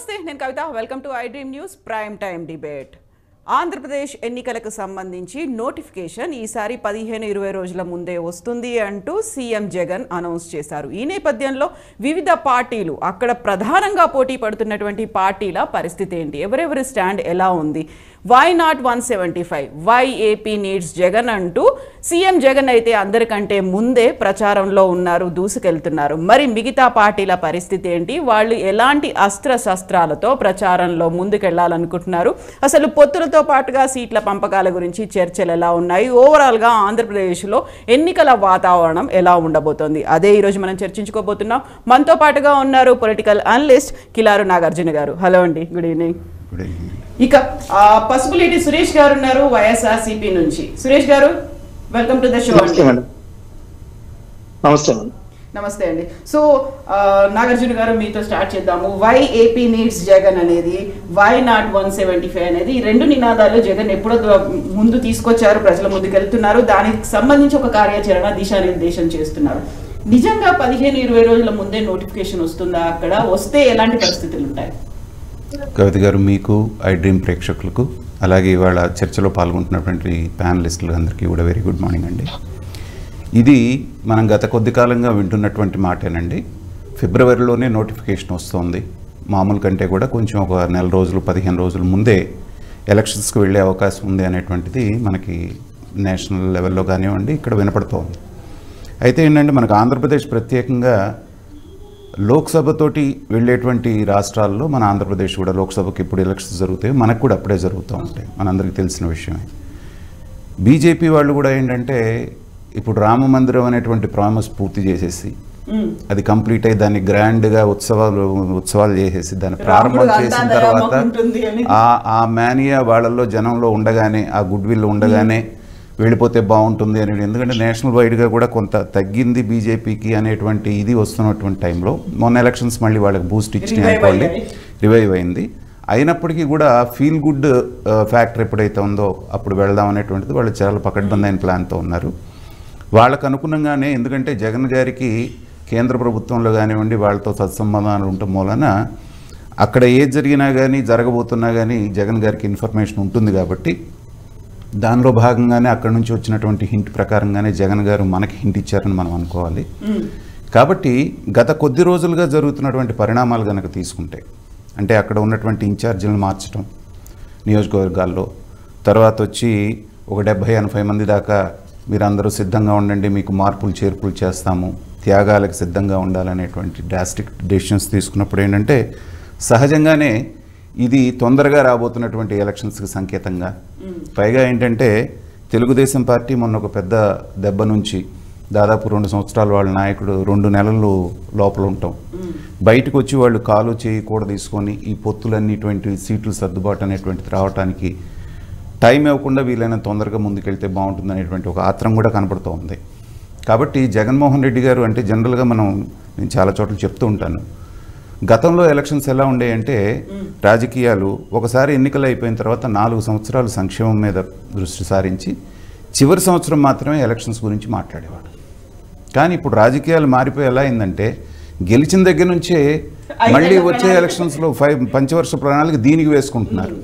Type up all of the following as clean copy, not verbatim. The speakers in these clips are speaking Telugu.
నమస్తే, నేను Kavitha. Welcome to I dream news prime time debate. Andhra Pradesh ఎన్నికలకు సంబంధించి నోటిఫికేషన్ ఈసారి 15-20 రోజుల ముందే వస్తుంది అంటూ సీఎం జగన్ అనౌన్స్ చేశారు. ఈ నేపథ్యంలో వివిధ పార్టీలు, అక్కడ ప్రధానంగా పోటీ పడుతున్నటువంటి పార్టీల పరిస్థితి ఏంటి, ఎవరెవరి స్టాండ్ ఎలా ఉంది, why not 175, why AP needs Jagan అంటూ సీఎం జగన్ అయితే అందరికంటే ముందే ప్రచారంలో ఉన్నారు, దూసుకెళ్తున్నారు. మరి మిగతా పార్టీల పరిస్థితి ఏంటి, వాళ్ళు ఎలాంటి అస్త్రశస్త్రాలతో ప్రచారంలో ముందుకెళ్లాలనుకుంటున్నారు, అసలు పొత్తులతో పాటుగా సీట్ల పంపకాల గురించి చర్చలు ఎలా ఉన్నాయి, ఓవరాల్గా ఆంధ్రప్రదేశ్లో ఎన్నికల వాతావరణం ఎలా ఉండబోతోంది, అదే ఈరోజు మనం చర్చించుకోబోతున్నాం. మనతో పాటుగా ఉన్నారు పొలిటికల్ అనలిస్ట్ కిలారు నాగార్జున గారు. హలో అండి, గుడ్ ఈవినింగ్. ఇక పసుపులేటి సురేష్ గారు ఉన్నారు వైఎస్ఆర్సీపీ నుంచి. సురేష్ గారు, వెల్కమ్ టు ద షో. నమస్తే అండి. సో నాగార్జున గారు, మీతో స్టార్ట్ చేద్దాము. వై ఏపీ నీడ్స్ జగన్ అనేది, వై నాట్ 175 అనేది, ఈ రెండు నినాదాలు జగన్ ఎప్పుడో ముందు తీసుకొచ్చారు, ప్రజల ముందుకు వెళ్తున్నారు, దానికి సంబంధించి ఒక కార్యాచరణ దిశానిర్దేశం చేస్తున్నారు. నిజంగా 15-20 రోజుల ముందే నోటిఫికేషన్ వస్తుందా? అక్కడ వస్తే ఎలాంటి పరిస్థితులు ఉంటాయి? కవిత గారు, మీకు, ఐ డ్రీమ్ ప్రేక్షకులకు, అలాగే ఇవాళ చర్చలో పాల్గొంటున్నటువంటి ప్యానలిస్టులు అందరికీ కూడా వెరీ గుడ్ మార్నింగ్ అండి. ఇది మనం గత కొద్ది కాలంగా వింటున్నటువంటి మాటేనండి. ఫిబ్రవరిలోనే నోటిఫికేషన్ వస్తుంది, మామూలు కంటే కూడా కొంచెం ఒక నెల రోజులు 15 రోజుల ముందే ఎలక్షన్స్కి వెళ్ళే అవకాశం ఉంది అనేటువంటిది మనకి నేషనల్ లెవెల్లో కానివ్వండి ఇక్కడ వినపడుతోంది. అయితే ఏంటంటే మనకు ఆంధ్రప్రదేశ్ ప్రత్యేకంగా లోక్సభతోటి వెళ్ళేటువంటి రాష్ట్రాల్లో మన ఆంధ్రప్రదేశ్ కూడా లోక్సభకి ఇప్పుడు ఎలక్షన్స్ జరుగుతాయి, మనకు కూడా అప్పుడే జరుగుతూ ఉంటాయి, మనందరికీ తెలిసిన విషయమే. బీజేపీ వాళ్ళు కూడా ఏంటంటే ఇప్పుడు రామ మందిరం అనేటువంటి ప్రామిస్ పూర్తి చేసేసి అది కంప్లీట్ అయ్యి దాన్ని గ్రాండ్గా ఉత్సవాలు చేసేసి దాన్ని ప్రారంభం చేసిన తర్వాత ఆ మేనియా వాళ్ళల్లో జనంలో ఉండగానే, ఆ గుడ్ విల్ ఉండగానే వెళ్ళిపోతే బాగుంటుంది అని, ఎందుకంటే నేషనల్ వైడ్గా కూడా కొంత తగ్గింది బీజేపీకి అనేటువంటి ఇది వస్తున్నటువంటి టైంలో మొన్న ఎలక్షన్స్ మళ్ళీ వాళ్ళకి బూస్ట్ ఇచ్చినాయి అనుకోండి, రివైవ్ అయింది. అయినప్పటికీ కూడా ఫీల్ గుడ్ ఫ్యాక్టర్ ఎప్పుడైతే ఉందో అప్పుడు వెళదాం అనేటువంటిది వాళ్ళు చాలా పకడ్బందైన ప్లాన్తో ఉన్నారు. వాళ్ళకు అనుగుణంగానే, ఎందుకంటే జగన్ గారికి కేంద్ర ప్రభుత్వంలో కానివ్వండి వాళ్ళతో సత్సంబంధాలు ఉండటం మూలన అక్కడ ఏది జరిగినా కానీ జరగబోతున్నా కానీ జగన్ గారికి ఇన్ఫర్మేషన్ ఉంటుంది కాబట్టి దానిలో భాగంగానే అక్కడ నుంచి వచ్చినటువంటి హింట్ ప్రకారంగానే జగన్ గారు మనకి హింట్ ఇచ్చారని మనం అనుకోవాలి. కాబట్టి గత కొద్ది రోజులుగా జరుగుతున్నటువంటి పరిణామాలు కనుక తీసుకుంటే, అంటే అక్కడ ఉన్నటువంటి ఇన్ఛార్జీలను మార్చడం నియోజకవర్గాల్లో, తర్వాత వచ్చి ఒక 70-80 మంది దాకా మీరందరూ సిద్ధంగా ఉండండి, మీకు మార్పులు చేర్పులు చేస్తాము, త్యాగాలకు సిద్ధంగా ఉండాలనేటువంటి డ్రాస్టిక్ డెసిషన్స్ తీసుకున్నప్పుడు ఏంటంటే సహజంగానే ఇది తొందరగా రాబోతున్నటువంటి ఎలక్షన్స్కి సంకేతంగా, పైగా ఏంటంటే తెలుగుదేశం పార్టీ మొన్న ఒక పెద్ద దెబ్బ నుంచి దాదాపు 2 సంవత్సరాలు వాళ్ళ నాయకుడు 2 నెలలు లోపల ఉంటాం, బయటకు వచ్చి వాళ్ళు కాలు చేయి కూడా తీసుకొని ఈ పొత్తులన్నీ 20 సీట్లు సర్దుబాటు అనేటువంటిది రావడానికి టైం ఇవ్వకుండా వీలైనా తొందరగా ముందుకెళ్తే బాగుంటుంది అనేటువంటి ఒక ఆత్రం కూడా కనపడుతూ ఉంది. కాబట్టి జగన్మోహన్ రెడ్డి గారు అంటే జనరల్గా నేను చాలా చోట్ల చెప్తూ ఉంటాను, గతంలో ఎలక్షన్స్ ఎలా ఉండేయంటే రాజకీయాలు ఒకసారి ఎన్నికలు అయిపోయిన తర్వాత 4 సంవత్సరాలు సంక్షేమం మీద దృష్టి సారించి చివరి సంవత్సరం మాత్రమే ఎలక్షన్స్ గురించి మాట్లాడేవాడు. కానీ ఇప్పుడు రాజకీయాలు మారిపోయి ఎలా అయిందంటే గెలిచిన దగ్గర నుంచే మళ్ళీ వచ్చే ఎలక్షన్స్లో పంచవర్ష ప్రణాళిక దీనికి వేసుకుంటున్నారు.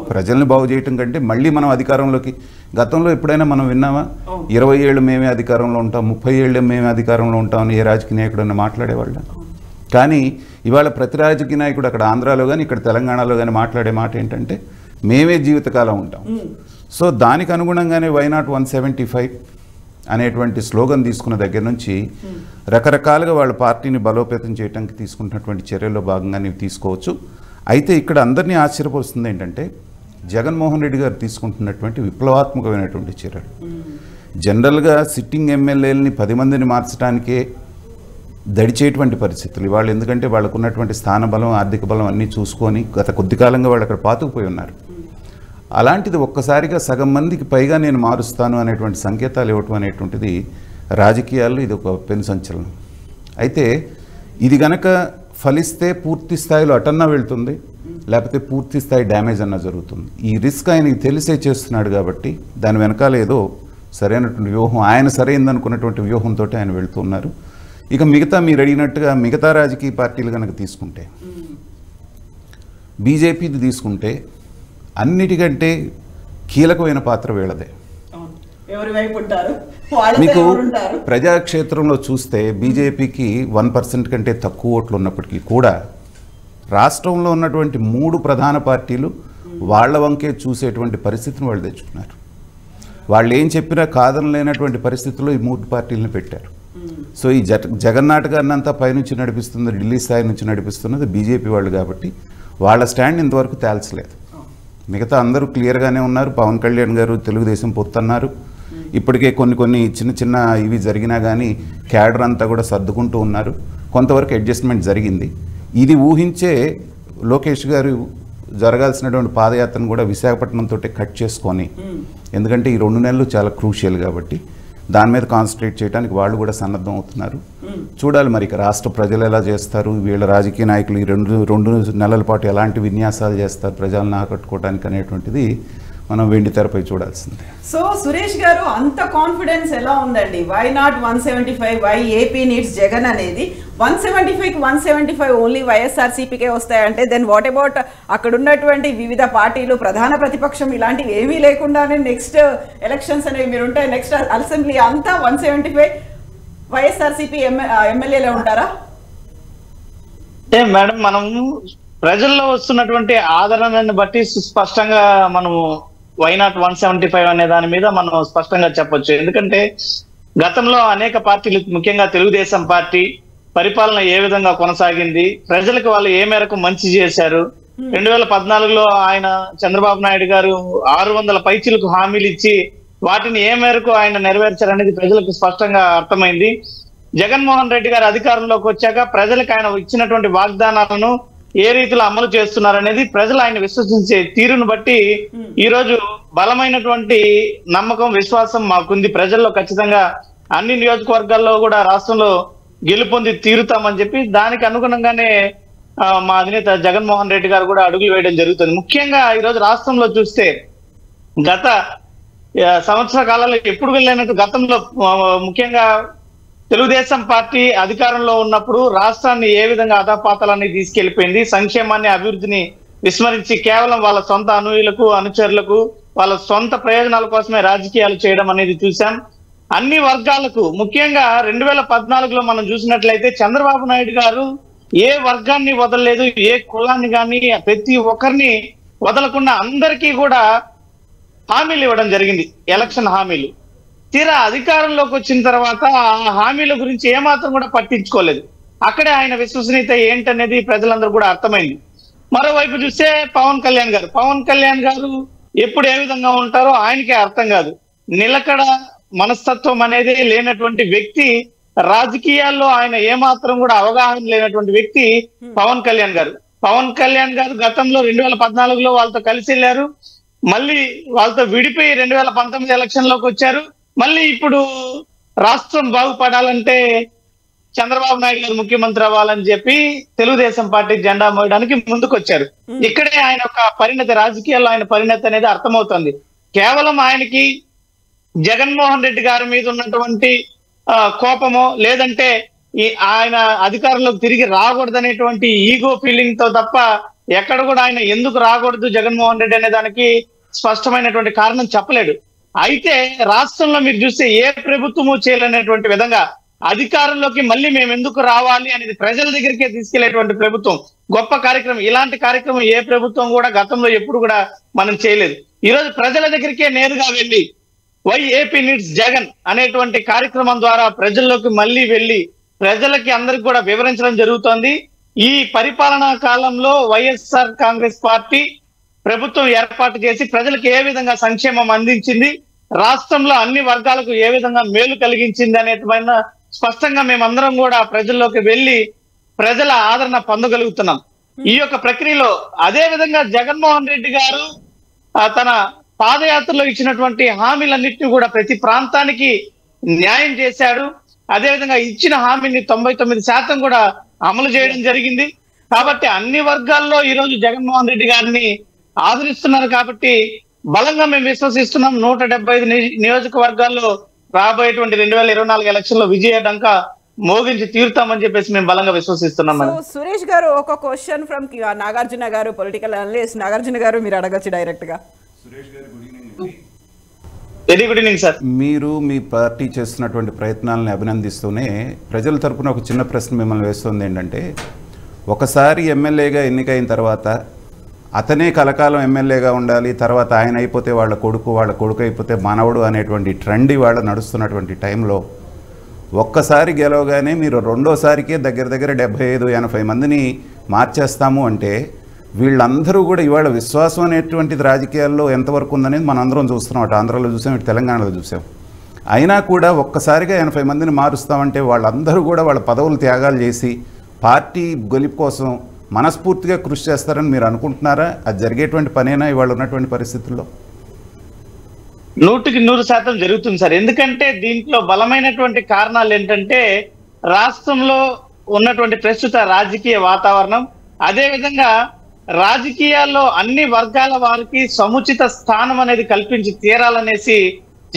ప్రజల్ని బాగు చేయటం కంటే మళ్ళీ మనం అధికారంలోకి, గతంలో ఎప్పుడైనా మనం విన్నామా 20 ఏళ్ళు మేమే అధికారంలో ఉంటాం, 30 ఏళ్ళు మేమే అధికారంలో ఉంటామని ఏ రాజకీయ నాయకుడన్నా మాట్లాడేవాళ్ళ? కానీ ఇవాళ ప్రతి రాజకీయ నాయకుడు అక్కడ ఆంధ్రాలో కానీ ఇక్కడ తెలంగాణలో కానీ మాట్లాడే మాట ఏంటంటే మేమే జీవితకాలం ఉంటాం. సో దానికి అనుగుణంగానే వై నాట్ 175 అనేటువంటి స్లోగన్ తీసుకున్న దగ్గర నుంచి రకరకాలుగా వాళ్ళ పార్టీని బలోపేతం చేయడానికి తీసుకుంటున్నటువంటి చర్యల్లో భాగంగా నీవు తీసుకోవచ్చు. అయితే ఇక్కడ అందరినీ ఆశ్చర్యపరుస్తుంది ఏంటంటే జగన్మోహన్ రెడ్డి గారు తీసుకుంటున్నటువంటి విప్లవాత్మకమైనటువంటి చర్యలు. జనరల్గా సిట్టింగ్ ఎమ్మెల్యేలని 10 మందిని మార్చడానికే దడిచేటువంటి పరిస్థితులు ఇవాళ, ఎందుకంటే వాళ్ళకు ఉన్నటువంటి స్థాన బలం, ఆర్థిక బలం అన్నీ చూసుకొని గత కొద్ది కాలంగా వాళ్ళు అక్కడ పాతుకుపోయి ఉన్నారు. అలాంటిది ఒక్కసారిగా సగం మందికి పైగా నేను మారుస్తాను అనేటువంటి సంకేతాలు ఇవ్వటం అనేటువంటిది రాజకీయాల్లో ఇది ఒక పెను సంచలనం. అయితే ఇది గనక ఫలిస్తే పూర్తి స్థాయిలో అటన్నా వెళ్తుంది, లేకపోతే పూర్తి స్థాయి డ్యామేజ్ అన్నా జరుగుతుంది. ఈ రిస్క్ ఆయనకి తెలిసే చేస్తున్నాడు కాబట్టి దాని వెనకాల ఏదో సరైనటువంటి వ్యూహం, ఆయన సరైనదనుకున్నటువంటి వ్యూహంతో ఆయన వెళ్తున్నారు. ఇక మిగతా మీరు అడిగినట్టుగా మిగతా రాజకీయ పార్టీలు కనుక తీసుకుంటే బీజేపీది తీసుకుంటే అన్నిటికంటే కీలకమైన పాత్ర వీళ్ళదే. ఎవరి వైపు ఉంటారు? మీకు ప్రజాక్షేత్రంలో చూస్తే బీజేపీకి 1% కంటే తక్కువ ఓట్లు ఉన్నప్పటికీ కూడా రాష్ట్రంలో ఉన్నటువంటి 3 ప్రధాన పార్టీలు వాళ్ళ వంకే చూసేటువంటి పరిస్థితిని వాళ్ళు తెచ్చుకున్నారు. వాళ్ళు ఏం చెప్పినా కాదనలేనటువంటి పరిస్థితుల్లో ఈ 3 పార్టీలను పెట్టారు. సో ఈ జగన్నాటకాన్ని అంతా పైనుంచి నడిపిస్తుంది, ఢిల్లీ స్థాయి నుంచి నడిపిస్తున్నది బీజేపీ వాళ్ళు కాబట్టి వాళ్ళ స్టాండ్ ఇంతవరకు తేల్చలేదు. మిగతా అందరూ క్లియర్గానే ఉన్నారు. పవన్ కళ్యాణ్ గారు తెలుగుదేశం పొత్తన్నారు. ఇప్పటికే కొన్ని చిన్న ఇవి జరిగినా కానీ క్యాడర్ అంతా కూడా సర్దుకుంటూ ఉన్నారు. కొంతవరకు అడ్జస్ట్మెంట్ జరిగింది. ఇది ఊహించే లోకేష్ గారు జరగాల్సినటువంటి పాదయాత్రను కూడా విశాఖపట్నంతో కట్ చేసుకొని, ఎందుకంటే ఈ 2 నెలలు చాలా క్రూషియల్ కాబట్టి దాని మీద కాన్సన్ట్రేట్ చేయడానికి వాళ్ళు కూడా సన్నద్ధం అవుతున్నారు. చూడాలి మరి ఇక రాష్ట్ర ప్రజలు ఎలా చేస్తారు, వీళ్ళ రాజకీయ నాయకులు ఈ రెండు నెలల పాటు ఎలాంటి విన్యాసాలు చేస్తారు ప్రజలను ఆకట్టుకోవడానికి అనేటువంటిది మనం వెండి తెరపై చూడాల్సిందే. సో సురేష్ గారు, అంత కాన్ఫిడెన్స్ ఎలా ఉందండి? Why not 175, why AP needs Jagan అనేది 175కి 175 ఓన్లీ వైఎస్ఆర్సీపీకే వస్తాయంటే దెన్ వాట్ అబౌట్ అక్కడ ఉన్నటువంటి వివిధ పార్టీలు, ప్రధాన ప్రతిపక్షం ఇలాంటివి ఏమీ లేకుండానే నెక్స్ట్ ఎలక్షన్స్ అనేవి మీరు ఉంటాయి, నెక్స్ట్ అసెంబ్లీ అంతా 175 వైఎస్ఆర్సీపీ ఎమ్మెల్యేలే ఉంటారా? మేడం, మనం ప్రజల్లో వస్తున్నటువంటి ఆదరణను బట్టి స్పష్టంగా మనము వై నాట్ 175 అనే దాని మీద మనం స్పష్టంగా చెప్పొచ్చు. ఎందుకంటే గతంలో అనేక పార్టీలు, ముఖ్యంగా తెలుగుదేశం పార్టీ పరిపాలన ఏ విధంగా కొనసాగింది, ప్రజలకు వాళ్ళు ఏ మేరకు మంచి చేశారు, 2014లో ఆయన చంద్రబాబు నాయుడు గారు 600 పైచీలకు హామీలు ఇచ్చి వాటిని ఏ మేరకు ఆయన నెరవేర్చారనేది ప్రజలకు స్పష్టంగా అర్థమైంది. జగన్మోహన్ రెడ్డి గారు అధికారంలోకి వచ్చాక ప్రజలకు ఆయన ఇచ్చినటువంటి వాగ్దానాలను ఏ రీతిలో అమలు చేస్తున్నారనేది ప్రజలు ఆయన విశ్వసించే తీరును బట్టి ఈ రోజు బలమైనటువంటి నమ్మకం, విశ్వాసం మాకుంది. ప్రజల్లో ఖచ్చితంగా అన్ని నియోజకవర్గాల్లో కూడా రాష్ట్రంలో గెలుపొంది తీరుతామని చెప్పి దానికి అనుగుణంగానే మా అధినేత జగన్మోహన్ రెడ్డి గారు కూడా అడుగులు వేయడం జరుగుతుంది. ముఖ్యంగా ఈరోజు రాష్ట్రంలో చూస్తే గత సంవత్సర కాలంలో ఎప్పుడు వెళ్ళినట్టు గతంలో ముఖ్యంగా తెలుగుదేశం పార్టీ అధికారంలో ఉన్నప్పుడు రాష్ట్రాన్ని ఏ విధంగా అధపాతాలని తీసుకెళ్లిపోయింది, సంక్షేమాన్ని, అభివృద్ధిని విస్మరించి కేవలం వాళ్ళ సొంత అనుయులకు, అనుచరులకు, వాళ్ళ సొంత ప్రయోజనాల కోసమే రాజకీయాలు చేయడం అనేది చూసాం. అన్ని వర్గాలకు, ముఖ్యంగా 2014లో మనం చూసినట్లయితే చంద్రబాబు నాయుడు గారు ఏ వర్గాన్ని వదలలేదు, ఏ కులాన్ని కానీ ప్రతి ఒక్కరిని వదలకుండా అందరికీ కూడా హామీలు ఇవ్వడం జరిగింది, ఎలక్షన్ హామీలు. తీరా అధికారంలోకి వచ్చిన తర్వాత ఆ హామీల గురించి ఏమాత్రం కూడా పట్టించుకోలేదు. అక్కడే ఆయన విశ్వసనీయత ఏంటనేది ప్రజలందరూ కూడా అర్థమైంది. మరోవైపు చూస్తే పవన్ కళ్యాణ్ గారు ఎప్పుడు ఏ విధంగా ఉంటారో ఆయనకే అర్థం కాదు. నిలకడ మనస్తత్వం అనేది లేనటువంటి వ్యక్తి, రాజకీయాల్లో ఆయన ఏమాత్రం కూడా అవగాహన లేనటువంటి వ్యక్తి పవన్ కళ్యాణ్ గారు గతంలో 2014లో వాళ్ళతో కలిసి వెళ్ళారు, మళ్ళీ వాళ్ళతో విడిపోయి 2019 ఎలక్షన్ లోకి వచ్చారు. మళ్ళీ ఇప్పుడు రాష్ట్రం బాగుపడాలంటే చంద్రబాబు నాయుడు గారు ముఖ్యమంత్రి అవ్వాలని చెప్పి తెలుగుదేశం పార్టీ జెండా మోయడానికి ముందుకొచ్చారు. ఇక్కడే ఆయన ఒక పరిణతి, రాజకీయాల్లో ఆయన పరిణతి అనేది అర్థమవుతుంది. కేవలం ఆయనకి జగన్మోహన్ రెడ్డి గారి మీద ఉన్నటువంటి కోపమో, లేదంటే ఆయన అధికారంలోకి తిరిగి రాకూడదనేటువంటి ఈగో ఫీలింగ్ తో తప్ప ఎక్కడ కూడా ఆయన ఎందుకు రాకూడదు జగన్మోహన్ రెడ్డి అనే దానికి స్పష్టమైనటువంటి కారణం చెప్పలేడు. అయితే రాష్ట్రంలో మీరు చూస్తే ఏ ప్రభుత్వము చేయలేనటువంటి విధంగా అధికారంలోకి మళ్ళీ మేము ఎందుకు రావాలి అనేది ప్రజల దగ్గరికే తీసుకెళ్లేటువంటి ప్రభుత్వం, గొప్ప కార్యక్రమం. ఇలాంటి కార్యక్రమం ఏ ప్రభుత్వం కూడా గతంలో ఎప్పుడు కూడా మనం చేయలేదు. ఈ రోజు ప్రజల దగ్గరికే నేరుగా వెళ్ళి వై ఏపీ నీడ్స్ జగన్ అనేటువంటి కార్యక్రమం ద్వారా ప్రజల్లోకి మళ్ళీ వెళ్ళి ప్రజలకి అందరికి కూడా వివరించడం జరుగుతోంది. ఈ పరిపాలనా కాలంలో వైఎస్ఆర్ కాంగ్రెస్ పార్టీ ప్రభుత్వం ఏర్పాటు చేసి ప్రజలకు ఏ విధంగా సంక్షేమం అందించింది, రాష్ట్రంలో అన్ని వర్గాలకు ఏ విధంగా మేలు కలిగించింది అనేటువంటి స్పష్టంగా మేమందరం కూడా ప్రజల్లోకి వెళ్ళి ప్రజల ఆదరణ పొందగలుగుతున్నాం. ఈ యొక్క ప్రక్రియలో అదే విధంగా జగన్మోహన్ రెడ్డి గారు తన పాదయాత్రలో ఇచ్చినటువంటి హామీలన్నింటినీ కూడా ప్రతి ప్రాంతానికి న్యాయం చేశాడు. అదేవిధంగా ఇచ్చిన హామీని 99% కూడా అమలు చేయడం జరిగింది. కాబట్టి అన్ని వర్గాల్లో ఈ రోజు జగన్మోహన్ రెడ్డి గారిని ఆదరిస్తున్నారు. కాబట్టి బలంగా మేము విశ్వసిస్తున్నాం 175 నియోజకవర్గాల్లో రాబోయేటువంటి 2024 ఎలక్షన్ లో విజయ డంక మోగించి తీరుతామని చెప్పేసి మేము బలంగా విశ్వసిస్తున్నాం సో మేడం. సురేష్ గారు, ఒక క్వశ్చన్ ఫ్రమ్ నాగార్జున గారు, పొలిటికల్ అనలిస్ట్. నాగార్జున గారు, మీరు అడగచ్చు డైరెక్ట్ గా. Very good evening sir. మీరు మీ పార్టీ చేస్తున్నటువంటి ప్రయత్నాలను అభినందిస్తూనే ప్రజల తరపున ఒక చిన్న ప్రశ్న మిమ్మల్ని వేస్తుంది. ఏంటంటే, ఒకసారి ఎమ్మెల్యేగా ఎన్నికైన తర్వాత అతనే కలకాలం ఎమ్మెల్యేగా ఉండాలి, తర్వాత ఆయన అయిపోతే వాళ్ళ కొడుకు అయిపోతే మనవడు అనేటువంటి ట్రెండ్ ఇవాళ నడుస్తున్నటువంటి టైంలో ఒక్కసారి గెలవగానే మీరు రెండోసారికే దగ్గర 75-80 మందిని మార్చేస్తాము అంటే వీళ్ళందరూ కూడా ఇవాళ విశ్వాసం అనేటువంటిది రాజకీయాల్లో ఎంతవరకు ఉందనేది మనం అందరం చూస్తున్నాం. అటు ఆంధ్రాలో చూసాం, ఇటు తెలంగాణలో చూసాం. అయినా కూడా ఒక్కసారిగా 80 మందిని మారుస్తామంటే వాళ్ళందరూ కూడా వాళ్ళ పదవులు త్యాగాలు చేసి పార్టీ గెలుపు కోసం మనస్ఫూర్తిగా కృషి చేస్తారని మీరు అనుకుంటున్నారా? అది జరిగేటువంటి పనేనా ఇవాళ ఉన్నటువంటి పరిస్థితుల్లో? 100% జరుగుతుంది సార్. ఎందుకంటే దీంట్లో బలమైనటువంటి కారణాలు ఏంటంటే రాష్ట్రంలో ఉన్నటువంటి ప్రస్తుత రాజకీయ వాతావరణం, అదేవిధంగా రాజకీయాల్లో అన్ని వర్గాల వారికి సముచిత స్థానం అనేది కల్పించి తీరాలనేసి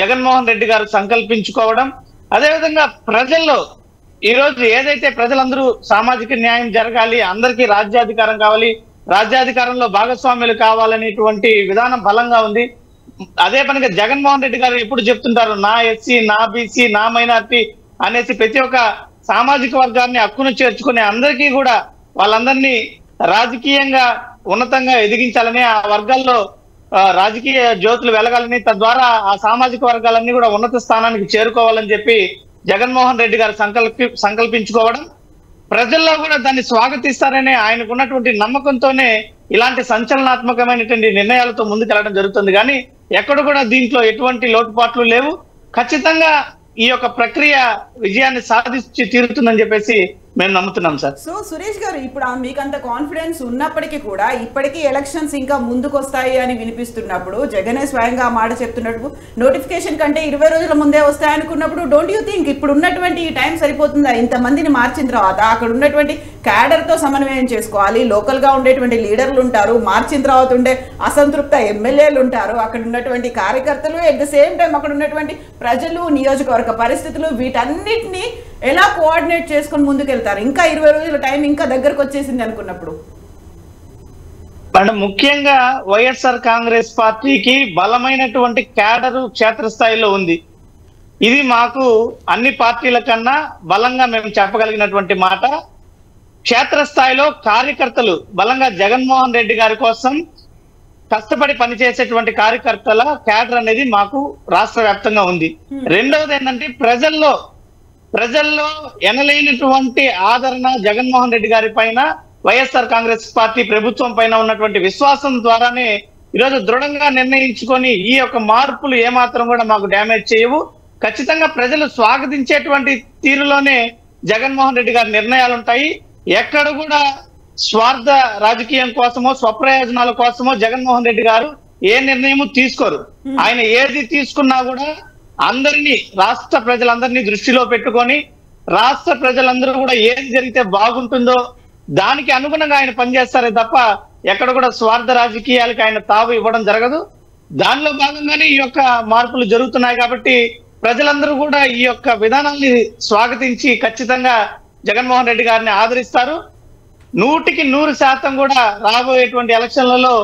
జగన్మోహన్ రెడ్డి గారు సంకల్పించుకోవడం, అదేవిధంగా ప్రజల్లో ఈరోజు ఏదైతే ప్రజలందరూ సామాజిక న్యాయం జరగాలి, అందరికీ రాజ్యాధికారం కావాలి, రాజ్యాధికారంలో భాగస్వామ్యులు కావాలనేటువంటి విధానం బలంగా ఉంది. అదే పనిగా జగన్మోహన్ రెడ్డి గారు ఎప్పుడు చెప్తుంటారు, నా ఎస్సీ, నా బీసీ, నా మైనార్టీ అనేసి ప్రతి ఒక్క సామాజిక వర్గాన్ని హక్కును చేర్చుకునే అందరికీ కూడా వాళ్ళందరినీ రాజకీయంగా ఉన్నతంగా ఎదిగించాలని, ఆ వర్గాల్లో రాజకీయ జ్యోతులు వెలగాలని, తద్వారా ఆ సామాజిక వర్గాలన్నీ కూడా ఉన్నత స్థానానికి చేరుకోవాలని చెప్పి జగన్మోహన్ రెడ్డి గారు సంకల్పించుకోవడం, ప్రజల్లో కూడా దాన్ని స్వాగతిస్తారనే ఆయనకు ఉన్నటువంటి నమ్మకంతోనే ఇలాంటి సంచలనాత్మకమైనటువంటి నిర్ణయాలతో ముందుకెళ్లడం జరుగుతుంది. కానీ ఎక్కడ కూడా దీంట్లో ఎటువంటి లోటుపాట్లు లేవు. ఖచ్చితంగా ఈ యొక్క ప్రక్రియ విజయాన్ని సాధించి తీరుతుందని చెప్పేసి మేము నమ్ముతున్నాం సార్. సో సురేష్ గారు, ఇప్పుడు మీకు అంత కాన్ఫిడెన్స్ ఉన్నప్పటికీ కూడా ఇప్పటికీ ఎలక్షన్స్ ఇంకా ముందుకు వస్తాయి అని వినిపిస్తున్నప్పుడు, జగనే స్వయంగా ఆ మాట చెప్తున్నట్టు నోటిఫికేషన్ కంటే 20 రోజుల ముందే వస్తాయి అనుకున్నప్పుడు, డోంట్ యూ థింక్ ఇప్పుడు ఉన్నటువంటి ఈ టైం సరిపోతుందా? ఇంతమందిని మార్చిన తర్వాత అక్కడ ఉన్నటువంటి క్యాడర్తో సమన్వయం చేసుకోవాలి, లోకల్గా ఉండేటువంటి లీడర్లు ఉంటారు, మార్చిన తర్వాత ఉండే అసంతృప్త ఎమ్మెల్యేలు ఉంటారు, అక్కడ ఉన్నటువంటి కార్యకర్తలు, ఎట్ ద సేమ్ టైం అక్కడ ఉన్నటువంటి ప్రజలు, నియోజకవర్గ పరిస్థితులు, వీటన్నిటిని ఎలా కోఆర్డినేట్ చేసుకొని ముందుకెళ్తారు? ఇంకా 20 రోజుల టైం ఇంకా దగ్గరకు వచ్చేసింది అనుకున్నప్పుడు. అంటే ముఖ్యంగా వైఎస్ఆర్ కాంగ్రెస్ పార్టీకి బలమైనటువంటి క్యాడరు క్షేత్రస్థాయిలో ఉంది. ఇది మాకు అన్ని పార్టీల కన్నా బలంగా మేము చెప్పగలిగినటువంటి మాట. క్షేత్రస్థాయిలో కార్యకర్తలు బలంగా జగన్మోహన్ రెడ్డి గారి కోసం కష్టపడి పనిచేసేటువంటి కార్యకర్తల క్యాడర్ అనేది మాకు రాష్ట్ర వ్యాప్తంగా ఉంది. రెండవది ఏంటంటే ప్రజల్లో ఎనలేనటువంటి ఆదరణ జగన్మోహన్ రెడ్డి గారి పైన, వైఎస్ఆర్ కాంగ్రెస్ పార్టీ ప్రభుత్వం పైన ఉన్నటువంటి విశ్వాసం ద్వారానే ఈరోజు దృఢంగా నిర్ణయించుకొని ఈ యొక్క మార్పులు ఏమాత్రం కూడా మాకు డ్యామేజ్ చేయవు. ఖచ్చితంగా ప్రజలు స్వాగతించేటువంటి తీరులోనే జగన్మోహన్ రెడ్డి గారి నిర్ణయాలు ఉంటాయి. ఎక్కడ కూడా స్వార్థ రాజకీయం కోసమో స్వప్రయోజనాల కోసమో జగన్మోహన్ రెడ్డి గారు ఏ నిర్ణయము తీసుకోరు. ఆయన ఏది తీసుకున్నా కూడా అందరినీ, రాష్ట్ర ప్రజలందరినీ దృష్టిలో పెట్టుకొని రాష్ట్ర ప్రజలందరూ కూడా ఏది జరిగితే బాగుంటుందో దానికి అనుగుణంగా ఆయన పనిచేస్తారే తప్ప ఎక్కడ కూడా స్వార్థ రాజకీయాలకు ఆయన తావు ఇవ్వడం జరగదు. దానిలో భాగంగానే ఈ యొక్క మార్పులు జరుగుతున్నాయి. కాబట్టి ప్రజలందరూ కూడా ఈ యొక్క విధానాన్ని స్వాగతించి ఖచ్చితంగా జగన్మోహన్ రెడ్డి గారిని ఆదరిస్తారు. 100% కూడా రాబోయేటువంటి ఎలక్షన్లలో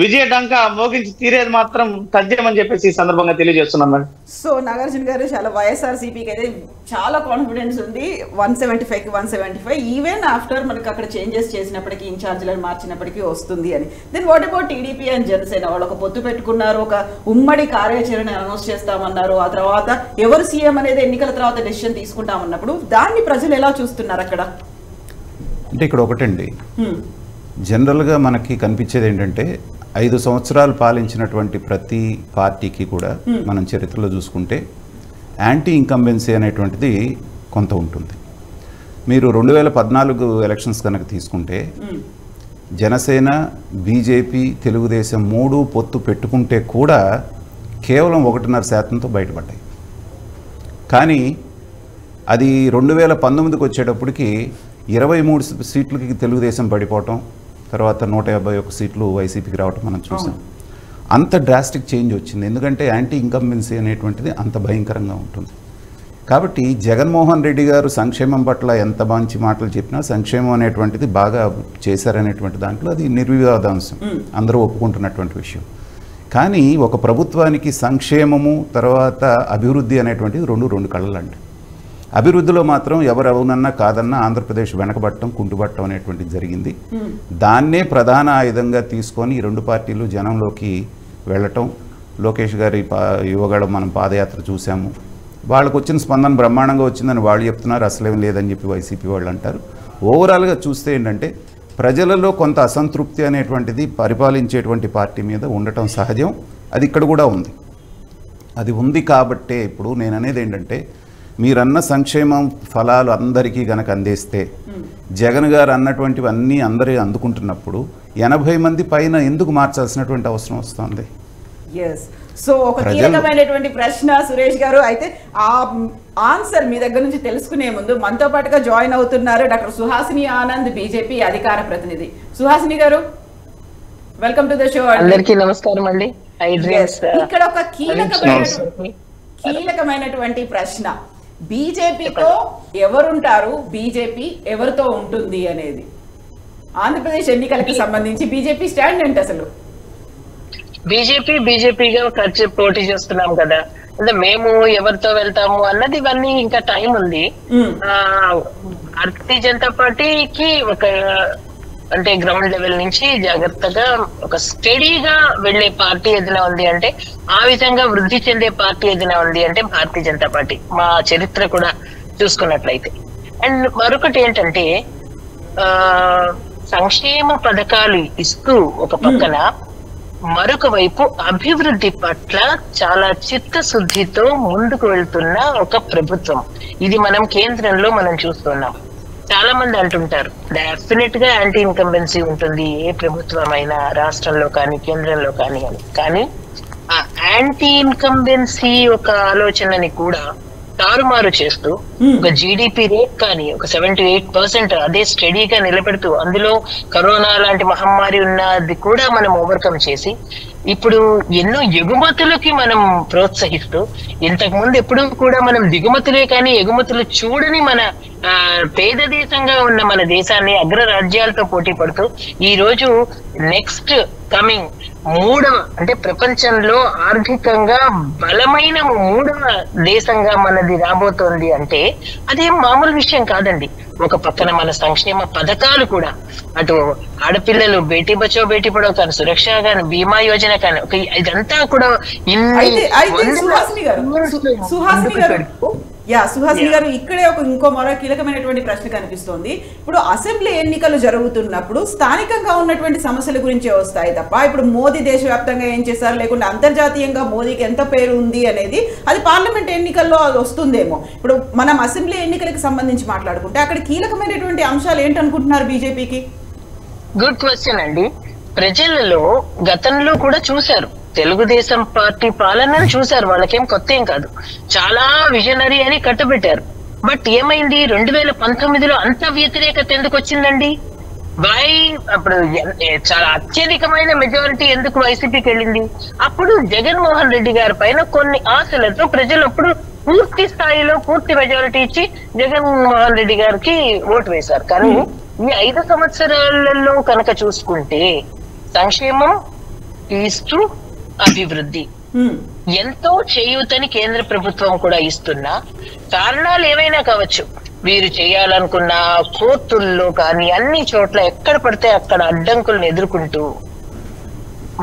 విజయ డంక మోగించి తీరేది మాత్రం తథ్యమని చెప్పేసి ఈ సందర్భంగా తెలియజేస్తున్నాం మేడం. సో నాగార్జున గారు, చాలా వైఎస్ఆర్సీపీకి అయితే చాలా కాన్ఫిడెన్స్ ఉంది. 175కి 175 ఈవెన్ ఆఫ్టర్ మనకి అక్కడ చేంజెస్ చేసినప్పటికీ, ఇన్ఛార్జ్లను మార్చినప్పటికీ వస్తుంది అని. Then what about TDP and Janasena? వాళ్ళు ఒక పొత్తు పెట్టుకున్నారు, ఒక ఉమ్మడి కార్యాచరణ అనౌన్స్ చేస్తామన్నారు. ఆ తర్వాత ఎవరు సీఎం అనేది ఎన్నికల తర్వాత డెసిషన్ తీసుకుంటామన్నప్పుడు దాన్ని ప్రజలు ఎలా చూస్తున్నారు అక్కడ? అంటే ఇక్కడ ఒకటండి, జనరల్గా మనకి కనిపించేది ఏంటంటే 5 సంవత్సరాలు పాలించినటువంటి ప్రతి పార్టీకి కూడా మనం చరిత్రలో చూసుకుంటే యాంటీ ఇన్కంబెన్సీ అనేటువంటిది కొంత ఉంటుంది. మీరు 2014 ఎలక్షన్స్ కనుక తీసుకుంటే జనసేన, బీజేపీ, తెలుగుదేశం 3 పొత్తు పెట్టుకుంటే కూడా కేవలం 1.5%తో బయటపడ్డాయి. కానీ అది 2019కి వచ్చేటప్పటికి 23 సీట్లకి తెలుగుదేశం పడిపోవటం, తర్వాత 151 సీట్లు వైసీపీకి రావటం మనం చూసాం. అంత డ్రాస్టిక్ చేంజ్ వచ్చింది. ఎందుకంటే యాంటీ ఇన్కంబెన్సీ అనేటువంటిది అంత భయంకరంగా ఉంటుంది. కాబట్టి జగన్మోహన్ రెడ్డి గారు సంక్షేమం పట్ల ఎంత మంచి మాటలు చెప్పినా సంక్షేమం అనేటువంటిది బాగా చేశారనేటువంటి దాంట్లో అది నిర్వివాదాంశం, అందరూ ఒప్పుకుంటున్నటువంటి విషయం. కానీ ఒక ప్రభుత్వానికి సంక్షేమము తర్వాత అభివృద్ధి అనేటువంటిది రెండు కళ్ళలండి. అభివృద్ధిలో మాత్రం ఎవరు అవునన్నా కాదన్నా ఆంధ్రప్రదేశ్ వెనకబట్టడం కుంటుబట్టడం అనేటువంటిది జరిగింది. దాన్నే ప్రధాన ఆయుధంగా తీసుకొని ఈ రెండు పార్టీలు జనంలోకి వెళ్ళటం. లోకేష్ గారి యువగడ మనం పాదయాత్ర చూసాము, వాళ్ళకు వచ్చిన స్పందన బ్రహ్మాండంగా వచ్చిందని వాళ్ళు చెప్తున్నారు, అసలేం లేదని చెప్పి వైసీపీ వాళ్ళు అంటారు. ఓవరాల్గా చూస్తే ఏంటంటే ప్రజలలో కొంత అసంతృప్తి అనేటువంటిది పరిపాలించేటువంటి పార్టీ మీద ఉండటం సహజం. అది ఇక్కడ కూడా ఉంది. అది ఉంది కాబట్టే ఇప్పుడు నేను అనేది ఏంటంటే మీరన్న సంక్షేమం ఫలాలు అందరికీ గనక అందేస్తే జగన్ గారు అన్నటువంటివన్నీ అందరూ అందుకుంటున్నప్పుడు 80 మంది పైన ఎందుకు మార్చాల్సినటువంటి అవసరం వస్తుంది? సో ఒక కీలకమైనటువంటి ప్రశ్న సురేష్ గారు. అయితే ఆ ఆన్సర్ మీ దగ్గర నుంచి తెలుసుకునే ముందు మనతో పాటుగా జాయిన్ అవుతున్నారు డాక్టర్ సుహాసిని ఆనంద్, బీజేపీ అధికార ప్రతినిధి. సుహాసిని గారు, వెల్కమ్ టు ద షో. అందరికీ నమస్కారం అండి. ఇక్కడ ఒక కీలకమైనటువంటి ప్రశ్న, బీజేపీతో ఎవరుంటారు, బీజేపీ ఎవరితో ఉంటుంది అనేది. ఆంధ్రప్రదేశ్ ఎన్నికలకు సంబంధించి బీజేపీ స్టాండ్ ఏంటి అసలు? బీజేపీగా ఖర్చు పోటీ చేస్తున్నాం కదా, అంటే మేము ఎవరితో వెళ్తాము అన్నది ఇవన్నీ ఇంకా టైం ఉంది. భారతీయ జనతా పార్టీకి ఒక అంటే గ్రౌండ్ లెవెల్ నుంచి జాగ్రత్తగా ఒక స్టడీగా వెళ్లే పార్టీ ఏదైనా ఉంది అంటే, ఆ విధంగా వృద్ధి చెందే పార్టీ ఏదైనా ఉంది అంటే భారతీయ జనతా పార్టీ. మా చరిత్ర కూడా చూసుకున్నట్లయితే. అండ్ మరొకటి ఏంటంటే సంక్షేమ పథకాలు ఇస్తూ ఒక పక్కన, మరొక వైపు అభివృద్ధి పట్ల చాలా చిత్తశుద్ధితో ముందుకు వెళ్తున్న ఒక ప్రభుత్వం. ఇది మనం కేంద్రంలో మనం చూస్తున్నాం. చాలా మంది అంటుంటారు డెఫినెట్ గా యాంటీ ఇన్కంబెన్సీ ఉంటుంది ఏ ప్రభుత్వం అయినా, రాష్ట్రంలో కానీ కేంద్రంలో కానీ అని. కానీ ఆ యాంటీ ఇన్కంబెన్సీ ఒక ఆలోచనని కూడా తారుమారు చేస్తూ ఒక జీడిపి రేట్ కానీ ఒక 7-8% అదే స్టడీగా నిలబెడుతూ, అందులో కరోనా లాంటి మహమ్మారి ఉన్నది కూడా మనం ఓవర్కమ్ చేసి ఇప్పుడు ఎన్నో ఎగుమతులకి మనం ప్రోత్సహిస్తూ, ఇంతకు ముందు ఎప్పుడు కూడా మనం దిగుమతులే కానీ ఎగుమతులు చూడని మన పేద దేశంగా ఉన్న మన దేశాన్ని అగ్ర రాజ్యాలతో పోటీ పడుతూ ఈ రోజు నెక్స్ట్ కమింగ్ 3వ అంటే ప్రపంచంలో ఆర్థికంగా బలమైన 3వ దేశంగా మనది రాబోతోంది అంటే అదేం మామూలు విషయం కాదండి. ఒక పక్కన మన సంక్షేమ పథకాలు కూడా, అటు ఆడపిల్లలు బేటీ బచో బేటీ పడో కానీ, సురక్ష కానీ, బీమా యోజన కానీ, ఇదంతా కూడా సుహాసిని గారు ఇక్కడే ఇంకో మరో కీలకమైనటువంటి ప్రశ్న కనిపిస్తోంది. ఇప్పుడు అసెంబ్లీ ఎన్నికలు జరుగుతున్నప్పుడు స్థానికంగా ఉన్నటువంటి సమస్యల గురించే వస్తాయి తప్ప, ఇప్పుడు మోదీ దేశవ్యాప్తంగా ఏం చేశారు, లేకుంటే అంతర్జాతీయంగా మోదీకి ఎంత పేరు ఉంది అనేది అది పార్లమెంట్ ఎన్నికల్లో అది వస్తుందేమో. ఇప్పుడు మనం అసెంబ్లీ ఎన్నికలకు సంబంధించి మాట్లాడుకుంటే అక్కడ కీలకమైనటువంటి అంశాలు ఏంటనుకుంటున్నారు బీజేపీకి? గుడ్ క్వశ్చన్ అండి. ప్రజలలో గతంలో కూడా చూశారు, తెలుగుదేశం పార్టీ పాలనను చూశారు, వాళ్ళకేం కొత్త ఏం కాదు, చాలా విజనరీ అని కట్టబెట్టారు. బట్ ఏమైంది 2019లో అంత వ్యతిరేకత ఎందుకు వచ్చిందండి? అప్పుడు చాలా అత్యధికమైన మెజారిటీ ఎందుకు వైసీపీకి వెళ్ళింది? అప్పుడు జగన్మోహన్ రెడ్డి గారి పైన కొన్ని ఆశలతో ప్రజలు అప్పుడు పూర్తి స్థాయిలో పూర్తి మెజారిటీ ఇచ్చి జగన్మోహన్ రెడ్డి గారికి ఓటు వేశారు. కానీ ఈ 5 సంవత్సరాలలో కనుక చూసుకుంటే సంక్షేమం ఇస్తూ అభివృద్ధి ఎంతో చేయూతని కేంద్ర ప్రభుత్వం కూడా ఇస్తున్నా, కారణాలు ఏవైనా కావచ్చు, వీరు చేయాలనుకున్న కోర్టుల్లో కానీ అన్ని చోట్ల ఎక్కడ పడితే అక్కడ అడ్డంకులను ఎదుర్కొంటూ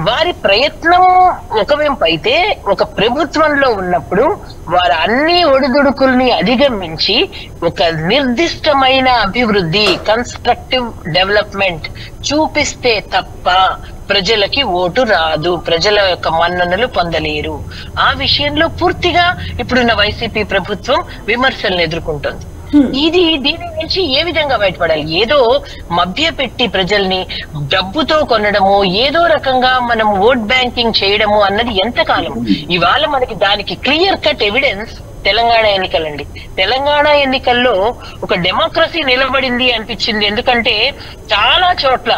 వారి ప్రయత్నం ఒకవైపు అయితే, ఒక ప్రభుత్వంలో ఉన్నప్పుడు వారు అన్ని ఒడిదుడుకుల్ని అధిగమించి ఒక నిర్దిష్టమైన అభివృద్ధి, కన్స్ట్రక్టివ్ డెవలప్మెంట్ చూపిస్తే తప్ప ప్రజలకి ఓటు రాదు, ప్రజల యొక్క మన్ననలు పొందలేరు. ఆ విషయంలో పూర్తిగా ఇప్పుడున్న వైసీపీ ప్రభుత్వం విమర్శలను ఎదుర్కొంటుంది. దీని నుంచి ఏ విధంగా బయటపడాలి? ఏదో మభ్య పెట్టి ప్రజల్ని డబ్బుతో కొనడము, ఏదో రకంగా మనం ఓట్ బ్యాంకింగ్ చేయడము అన్నది ఎంతకాలం? ఇవాళ మనకి దానికి క్లియర్ కట్ ఎవిడెన్స్ తెలంగాణ ఎన్నికలండి. తెలంగాణ ఎన్నికల్లో ఒక డెమోక్రసీ నిలబడింది అనిపించింది. ఎందుకంటే చాలా చోట్ల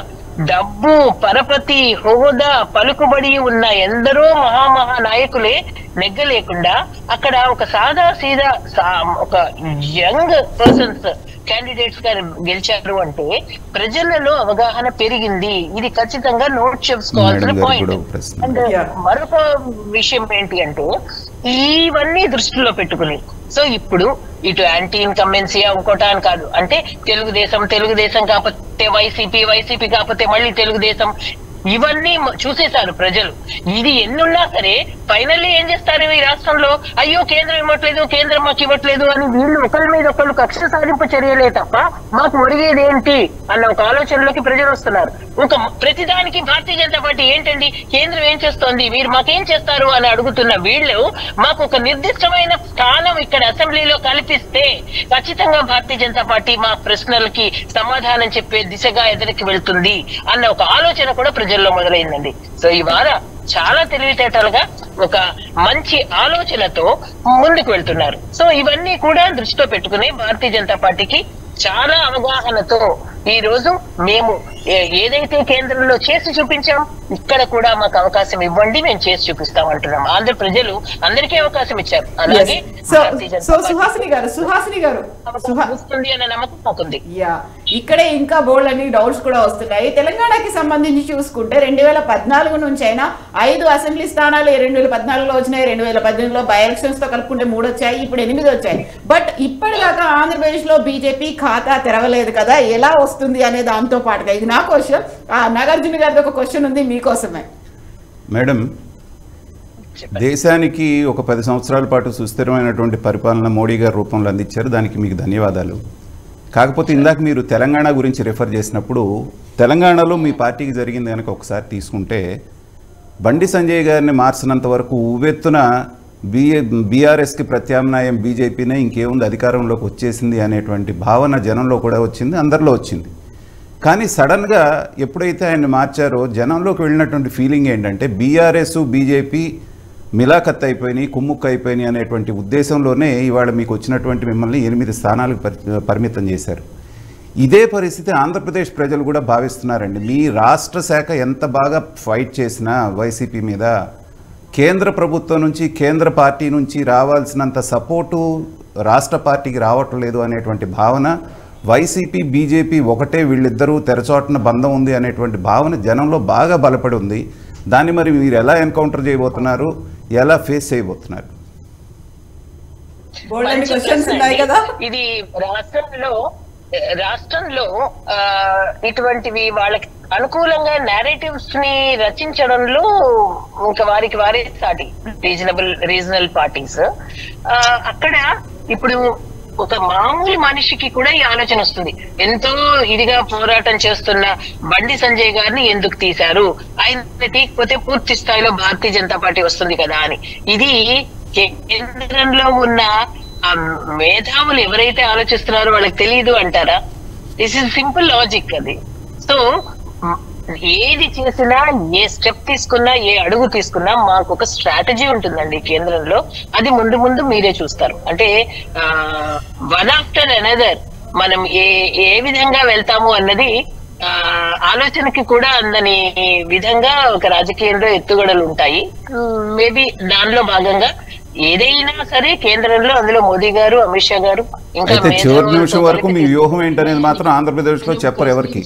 డబ్బు, పరపతి, హోదా, పలుకుబడి ఉన్న ఎందరో మహామహా నాయకులే నెగ్గలేకుండా అక్కడ ఒక సాదా సీదా ఒక యంగ్ పర్సన్స్ క్యాండిడేట్స్ గా గెలిచారు అంటే ప్రజలలో అవగాహన పెరిగింది. ఇది ఖచ్చితంగా నోట్ చేసుకోవాల్సిన పాయింట్. అండ్ మరొక విషయం ఏంటి అంటే ఇవన్నీ దృష్టిలో పెట్టుకుని సో ఇప్పుడు ఇటు యాంటీ ఇన్కంబెన్సీయా ఇంకోటా అని కాదు, అంటే తెలుగుదేశం కాకపోతే వైసీపీ కాకపోతే మళ్ళీ తెలుగుదేశం, ఇవన్నీ చూసేశారు ప్రజలు. ఇది ఎన్నున్నా సరే ఫైనల్లీ ఏం చేస్తారు ఈ రాష్ట్రంలో, అయ్యో కేంద్రం మాకు ఇవ్వట్లేదు అని వీళ్ళు ఒకరి మీద ఒకళ్ళు కక్ష సాధింపు చర్యలే తప్ప మాకు ఒరిగేది ఏంటి అన్న ఒక ఆలోచనలోకి ప్రజలు వస్తున్నారు. ఒక ప్రతిదానికి భారతీయ జనతా పార్టీ ఏంటండి కేంద్రం ఏం చేస్తోంది, మీరు మాకేం చేస్తారు అని అడుగుతున్న వీళ్ళు మాకు ఒక నిర్దిష్టమైన స్థానం ఇక్కడ అసెంబ్లీలో కల్పిస్తే ఖచ్చితంగా భారతీయ జనతా పార్టీ మా ప్రశ్నలకి సమాధానం చెప్పే దిశగా ఎదురుకి వెళ్తుంది అన్న ఒక ఆలోచన కూడా ప్రజల్లో మొదలైందండి. సో ఇవాళ చాలా తెలివితేటలుగా ఒక మంచి ఆలోచనతో ముందుకు వెళ్తున్నారు. సో ఇవన్నీ కూడా దృష్టిలో పెట్టుకుని భారతీయ జనతా పార్టీకి చాలా అవగాహనతో ఈ రోజు మేము ఏదైతే కేంద్రంలో చేసి చూపించాం ఇక్కడ కూడా మాకు అవకాశం ఇవ్వండి, మేము చేసి చూపిస్తాం అంటున్నాం. ఆంధ్ర ప్రజలు అందరికీ అవకాశం ఇచ్చారు. అలాగే సుహాసిని గారు అనే నమ్మకం మాకుంది. ఇక్కడే ఇంకా బోల్డ్ అని డౌట్స్ కూడా వస్తున్నాయి. తెలంగాణకి సంబంధించి చూసుకుంటే 2014 నుంచి అయినా 5 అసెంబ్లీ స్థానాలు 2014లో వచ్చినాయి, 2018లో బై ఎలక్షన్స్ తో కలుపుకుంటే 3 వచ్చాయి, ఇప్పుడు 8 వచ్చాయి. బట్ ఇప్పటిదాకా ఆంధ్రప్రదేశ్ లో బీజేపీ ఖాతా తెరవలేదు కదా, ఎలా వస్తుంది అనే దాంతో పాటుగా ఇది నా క్వశ్చన్. నాగార్జున గారిది ఒక క్వశ్చన్ ఉంది మీకోసమే. మేడం, దేశానికి ఒక 10 సంవత్సరాల పాటు సుస్థిరమైనటువంటి పరిపాలన మోడీ గారి రూపంలో అందించారు, దానికి మీకు ధన్యవాదాలు. కాకపోతే ఇందాక మీరు తెలంగాణ గురించి రిఫర్ చేసినప్పుడు తెలంగాణలో మీ పార్టీకి జరిగింది కనుక ఒకసారి తీసుకుంటే బండి సంజయ్ గారిని మార్చినంత వరకు ఉవ్వెత్తున బీఆర్ఎస్కి ప్రత్యామ్నాయం బీజేపీనే ఇంకేముంది అధికారంలోకి వచ్చేసింది అనేటువంటి భావన జనంలో కూడా వచ్చింది, అందరిలో వచ్చింది. కానీ సడన్గా ఎప్పుడైతే ఆయన్ని మార్చారో జనంలోకి వెళ్ళినటువంటి ఫీలింగ్ ఏంటంటే బీఆర్ఎస్ బీజేపీ మిలాఖత్ అయిపోయినాయి, కుమ్ముక్కు అయిపోయినాయి అనేటువంటి ఉద్దేశంలోనే ఇవాళ మీకు వచ్చినటువంటి మిమ్మల్ని 8 స్థానాలకు పరిమితం చేశారు. ఇదే పరిస్థితి ఆంధ్రప్రదేశ్ ప్రజలు కూడా భావిస్తున్నారండి. మీ రాష్ట్ర శాఖ ఎంత బాగా ఫైట్ చేసినా వైసీపీ మీద కేంద్ర ప్రభుత్వం నుంచి కేంద్ర పార్టీ నుంచి రావాల్సినంత సపోర్టు రాష్ట్ర పార్టీకి రావటం లేదు అనేటువంటి భావన, వైసీపీ బీజేపీ ఒకటే, వీళ్ళిద్దరూ తెరచోటన బంధం ఉంది అనేటువంటి భావన జనంలో బాగా బలపడి ఉంది. దాన్ని మరి మీరు ఎలా ఎన్కౌంటర్ చేయబోతున్నారు, ఎలా ఫేస్ చేయబోతున్నారు? ఇది రాష్ట్రంలో ఇటువంటివి వాళ్ళకి అనుకూలంగా నేరేటివ్స్ ని రచించడంలో ఇంకా వారి సాటి రీజనల్ పార్టీస్ అక్కడ ఇప్పుడు ఒక మామూలు మనిషికి కూడా ఈ ఆలోచన వస్తుంది. ఎంతో ఇదిగా పోరాటం చేస్తున్న బండి సంజయ్ గారిని ఎందుకు తీశారు, ఆయన తీయకపోతే పూర్తి స్థాయిలో భారతీయ జనతా పార్టీ వస్తుంది కదా అని. ఇది కేంద్రంలో ఉన్న మేధావులు ఎవరైతే ఆలోచిస్తున్నారో వాళ్ళకి తెలియదు అంటారా? దిస్ ఇస్ సింపుల్ లాజిక్ అది. సో ఏది చేసినా, ఏ స్టెప్ తీసుకున్నా, ఏ అడుగు తీసుకున్నా మాకు ఒక స్ట్రాటజీ ఉంటుందండి కేంద్రంలో. అది ముందు మీరే చూస్తారు. అంటే వన్ ఆఫ్టర్ అనదర్ మనం ఏ విధంగా వెళ్తాము అన్నది ఆలోచనకి కూడా అందని విధంగా ఒక రాజకీయంలో ఎత్తుగడలు ఉంటాయి. మేబీ దానిలో భాగంగా ఏదైనా సరే కేంద్రంలో అందులో మోదీ గారు, అమిత్ షా గారు, ఇంకా చివరి నిమిషం వరకు మీ వ్యూహం ఏంటనేది మాత్రం ఆంధ్రప్రదేశ్ లో చెప్పరు ఎవరికి.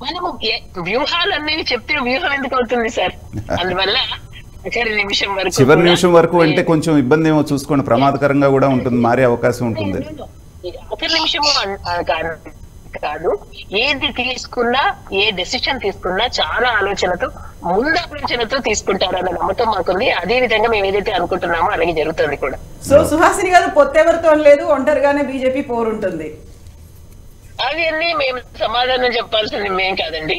మనము వ్యూహాలన్నీ చెప్తే వ్యూహం ఎందుకు అవుతుంది సార్? అందువల్ల చివరి నిమిషం వరకు అంటే కొంచెం ఇబ్బంది ఏమో చూసుకోండి, ప్రమాదకరంగా కూడా ఉంటుంది, మారే అవకాశం ఉంటుంది. ఆఖరి నిమిషము కాదు, ఏది తీసుకున్నా, ఏ డెసిషన్ తీసుకున్నా చాలా ముందాలోచనతో తీసుకుంటారన్న నమ్మకం మాకుంది. అదే విధంగా మేము ఏదైతే అనుకుంటున్నామో అలాగే జరుగుతుంది కూడా. సో సుహాసిని గారు పొత్తెవరితో లేదు, ఒంటరిగానే బీజేపీ పోరుంటుంది. అవన్నీ మేము సమాధానం చెప్పాల్సింది మేం కాదండి,